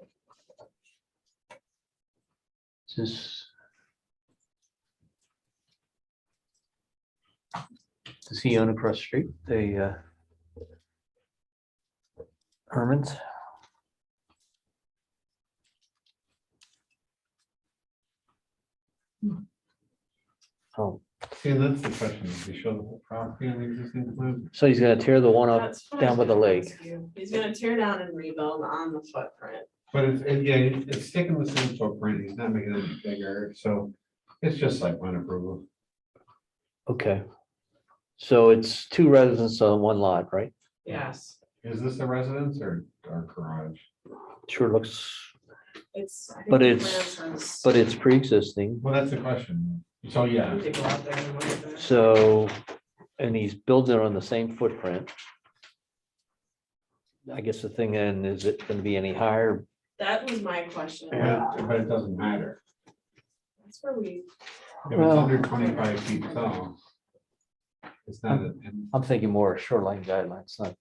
S4: Just. Does he own across the street? The Herman's? Oh,
S1: See, that's the question. Does he show the whole property on the existing plan?
S4: so he's gonna tear the one up
S3: That's what I
S4: down by
S3: was
S4: the
S3: gonna
S4: lake.
S3: ask you. He's gonna tear down and rebuild on the footprint.
S1: But yeah, it's sticking the same footprint. He's not making it any bigger, so it's just like one approval.
S4: Okay. So it's two residents on one lot, right?
S3: Yes,
S1: Is this a residence or garage?
S4: Sure looks,
S3: it's. I think
S4: But
S3: the
S4: it's-
S3: plan says-
S4: but it's pre-existing.
S1: Well, that's the question. So,
S3: We
S1: yeah,
S3: need to go out there and look at that.
S4: So, and he's building on the same footprint. I guess the thing then, is it gonna be any higher?
S3: That was my question.
S1: but it doesn't matter.
S3: That's where we,
S1: If it's
S4: Well-
S1: under 25 feet tall. It's not,
S4: I'm thinking more shoreline guidelines, not,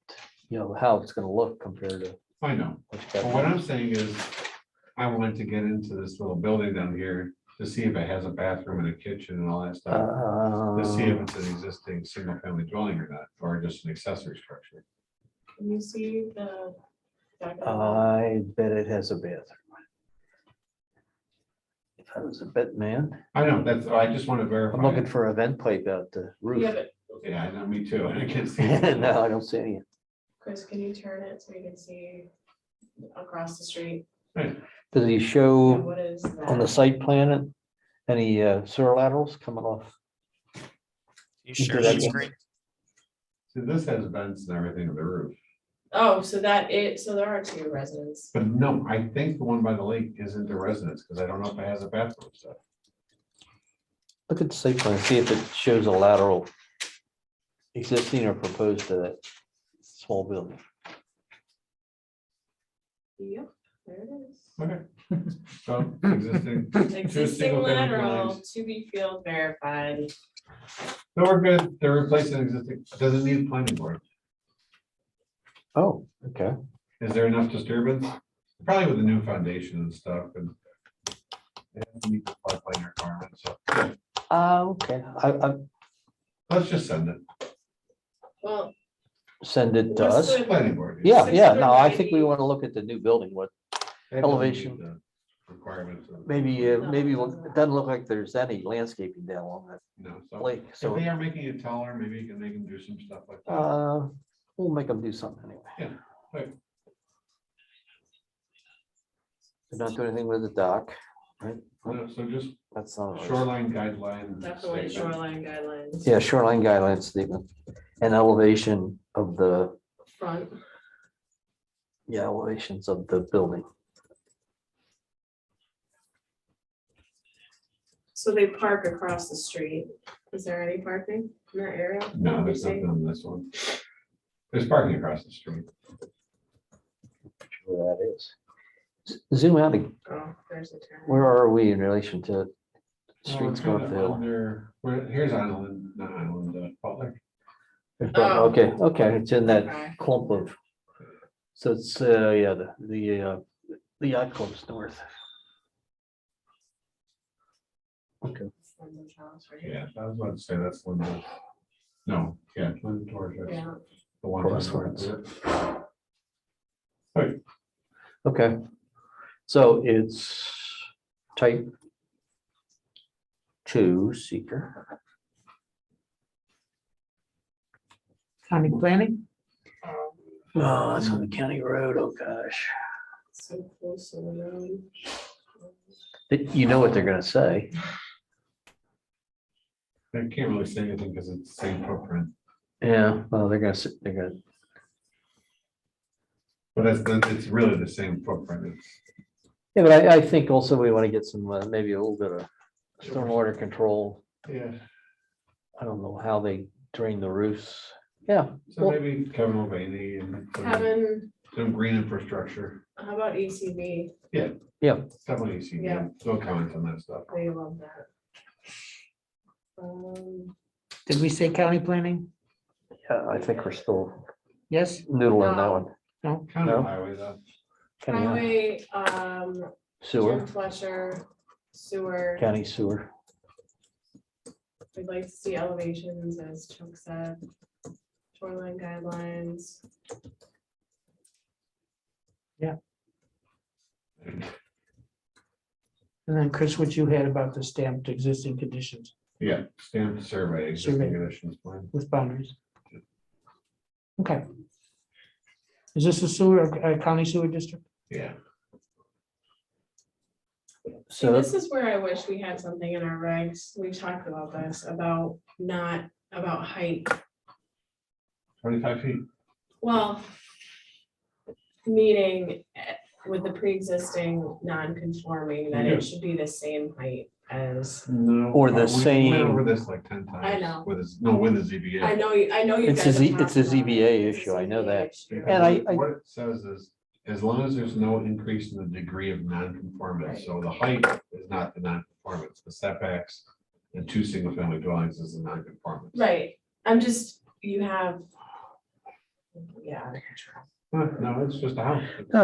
S4: how it's gonna look compared to
S1: I know.
S4: what you
S1: But
S4: got.
S1: what I'm saying is, I wanted to get into this little building down here to see if it has a bathroom and a kitchen and all that stuff. To see if it's an existing single family dwelling or not, or just an accessory structure.
S3: can you see the? back of the
S4: I bet it has a bathroom. If I was a bet man,
S1: I know, I just want to verify.
S4: I'm looking for a vent pipe out the
S3: wall? Yeah,
S4: roof.
S3: but
S1: Yeah, I know, me too. I can't see. it.
S4: No, I don't see any.
S3: Chris, can you turn it so we can see across the street?
S4: Does he show
S3: What is
S4: on the
S3: that?
S4: site plan any sewer laterals coming off?
S9: You share
S4: that
S9: that
S4: one.
S9: screen?
S1: See, this has vents and everything on the roof,
S3: Oh, so there are two residents.
S1: but no, I think the one by the lake isn't a residence, because I don't know if it has a bathroom stuff.
S4: Look at the site plan, see if it shows a lateral existing or proposed to that small building.
S3: Yep, there it is.
S1: Okay. So, existing.
S3: Existing
S1: single-family
S3: lateral
S1: dwellings.
S3: to be field verified.
S1: No, we're good. They're replacing existing, doesn't need planning board.
S4: Oh, okay.
S1: Is there enough disturbance? Probably with the new foundation and stuff and. They have to meet the floodplain requirements, so
S4: Okay, I
S1: let's just send it.
S3: Well.
S4: send it to
S3: what's
S4: us.
S3: the-
S1: Planning board.
S4: Yeah, no, I think we
S3: 690.
S4: want to look at the new building, what,
S1: That doesn't meet
S4: elevation.
S1: the Requirements. of-
S4: maybe,
S3: No,
S4: maybe,
S3: it
S4: it
S3: doesn't.
S4: doesn't look like there's any landscaping down along that
S1: No, so
S4: lake,
S1: if
S4: so,
S1: they are making it taller, maybe you can make them do some stuff like that.
S4: we'll make them do something anyway.
S1: Yeah, right.
S4: They're not doing anything with the dock, right?
S1: No, So just
S4: That's not.
S1: shoreline guideline.
S3: Definitely
S1: statement.
S3: shoreline guidelines.
S4: Yeah, shoreline guidelines statement and elevation of the,
S3: Front.
S4: elevations of the building.
S3: So they park across the street. Is there any parking in that area?
S1: No, there's nothing on this one. There's parking across the street.
S4: Where that is. Zoom out,
S3: Oh, there's a turn.
S4: where are we in relation to
S1: Oh,
S4: streets
S1: it's
S4: going
S1: kinda
S4: to the hill?
S1: under- Here's Island, not Island, Butler.
S3: Oh.
S4: Okay, it's in that
S3: Okay.
S4: clump of, so it's, yeah, the yacht club's north. Okay,
S1: Yeah, I was about to say that's one of, no, yeah, Linda Torres, that's
S3: Yeah.
S1: the one.
S4: Crossroads.
S1: Right.
S4: okay. So it's type 2 seeker.
S6: County planning,
S4: Oh, that's on the county road, oh gosh.
S3: So close to the road.
S4: You know what they're gonna say.
S1: I can't really say anything because it's the same footprint,
S4: Yeah, well, they're gonna,
S1: but it's really the same footprint. It's,
S4: yeah, but I think also we want to get some, maybe a little bit of stormwater control.
S1: yeah,
S4: I don't know how they drain the roofs. Yeah,
S1: so maybe Kevin Mulvaney and
S3: Kevin,
S1: some green infrastructure,
S3: how about ECB?
S1: definitely see,
S3: Yeah.
S1: no comments on that stuff.
S3: They love that.
S6: did we say county planning?
S4: yeah, I think we're still
S6: Yes,
S4: noodling that
S3: No.
S4: one.
S6: no,
S1: Kind
S4: No.
S1: of highway though.
S3: Highway,
S4: Sewer,
S3: Jim Fletcher, sewer.
S4: county sewer.
S3: We'd like to see elevations, as Chuck said. Shoreline guidelines.
S6: and then Chris, what you had about the stamped existing conditions
S1: Yeah, stamped survey, existing
S6: Survey.
S1: conditions plan.
S6: with boundaries. Okay. Is this a sewer, a county sewer district?
S1: Yeah,
S3: See,
S4: So,
S3: this is where I wish we had something in our regs. We talked about this, about not, about height.
S1: 25 feet.
S3: Well, meaning with the pre-existing non-conforming, that
S1: Yeah.
S3: it should be the same height as.
S1: No.
S4: Or the
S1: we went
S4: same-
S1: Over this like 10 times.
S3: I know.
S1: With this, no, with the ZBA.
S3: I know, I know you
S4: It's a
S3: guys.
S4: Z-
S3: have
S4: it's a
S3: talked about it.
S4: ZBA
S3: It's a
S4: issue, I know
S3: ZBA
S4: that.
S3: issue.
S1: Because
S4: And I-
S1: what it says is, as long as there's no increase in the degree of non-conformance, so the height is not the non-conformance, the setbacks and 2 single-family dwellings is the non-conformance.
S3: Right, I'm just, you have. Yeah.
S1: No, it's just a house,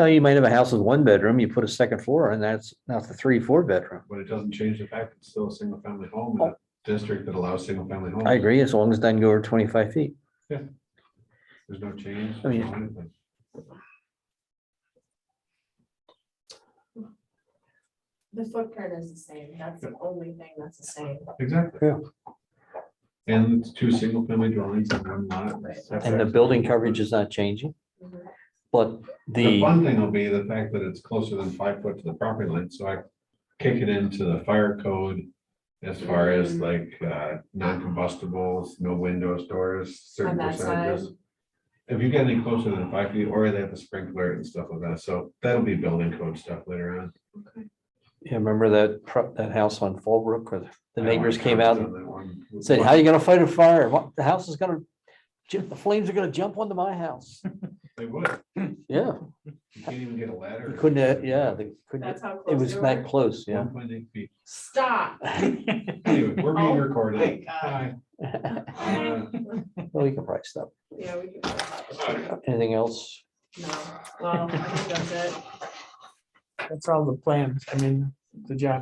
S4: you might have a house with 1 bedroom, you put a second floor and that's now the 3-4 bedroom.
S1: but it doesn't change the fact it's still a single-family home in a district that allows single-family homes.
S4: I agree, as long as it doesn't go over 25 feet.
S1: There's no change.
S4: I mean-
S1: no anything.
S3: The footprint is the same, that's the only thing that's the same.
S1: Exactly.
S4: Yeah.
S1: And it's 2 single-family dwellings on 1 lot.
S3: Right.
S4: And the building coverage is not changing,
S3: Mhm.
S4: but
S1: The
S4: the,
S1: fun thing will be the fact that it's closer than 5 foot to the property line, so I kick it into the fire code. As far as like non-combustibles, no windows, doors, certain
S3: On that
S1: percentages. If you get any closer than 5 feet, or they have the sprinkler and stuff like that, so that'll be building code stuff later on.
S4: yeah, remember that house on Fallbrook where the neighbors came out and
S1: On that one.
S4: said, how you gonna fight a fire? What, the house is gonna, the flames are gonna jump onto my house.
S1: They would,
S4: Yeah,
S1: you can't even get a ladder.
S4: you couldn't, yeah, they couldn't,
S3: That's how
S4: it
S3: close
S4: was
S3: they
S4: that
S3: were.
S4: close, yeah.
S1: 1.8 feet.
S3: Stop.
S1: Anyway, we're
S3: Oh
S1: being
S3: my
S1: recorded.
S3: God.
S1: Bye.
S4: Well, we can probably stop.
S3: Yeah, we can.
S4: Anything else?
S3: No, well, I think that's it.
S6: That's all the plans, I mean, the job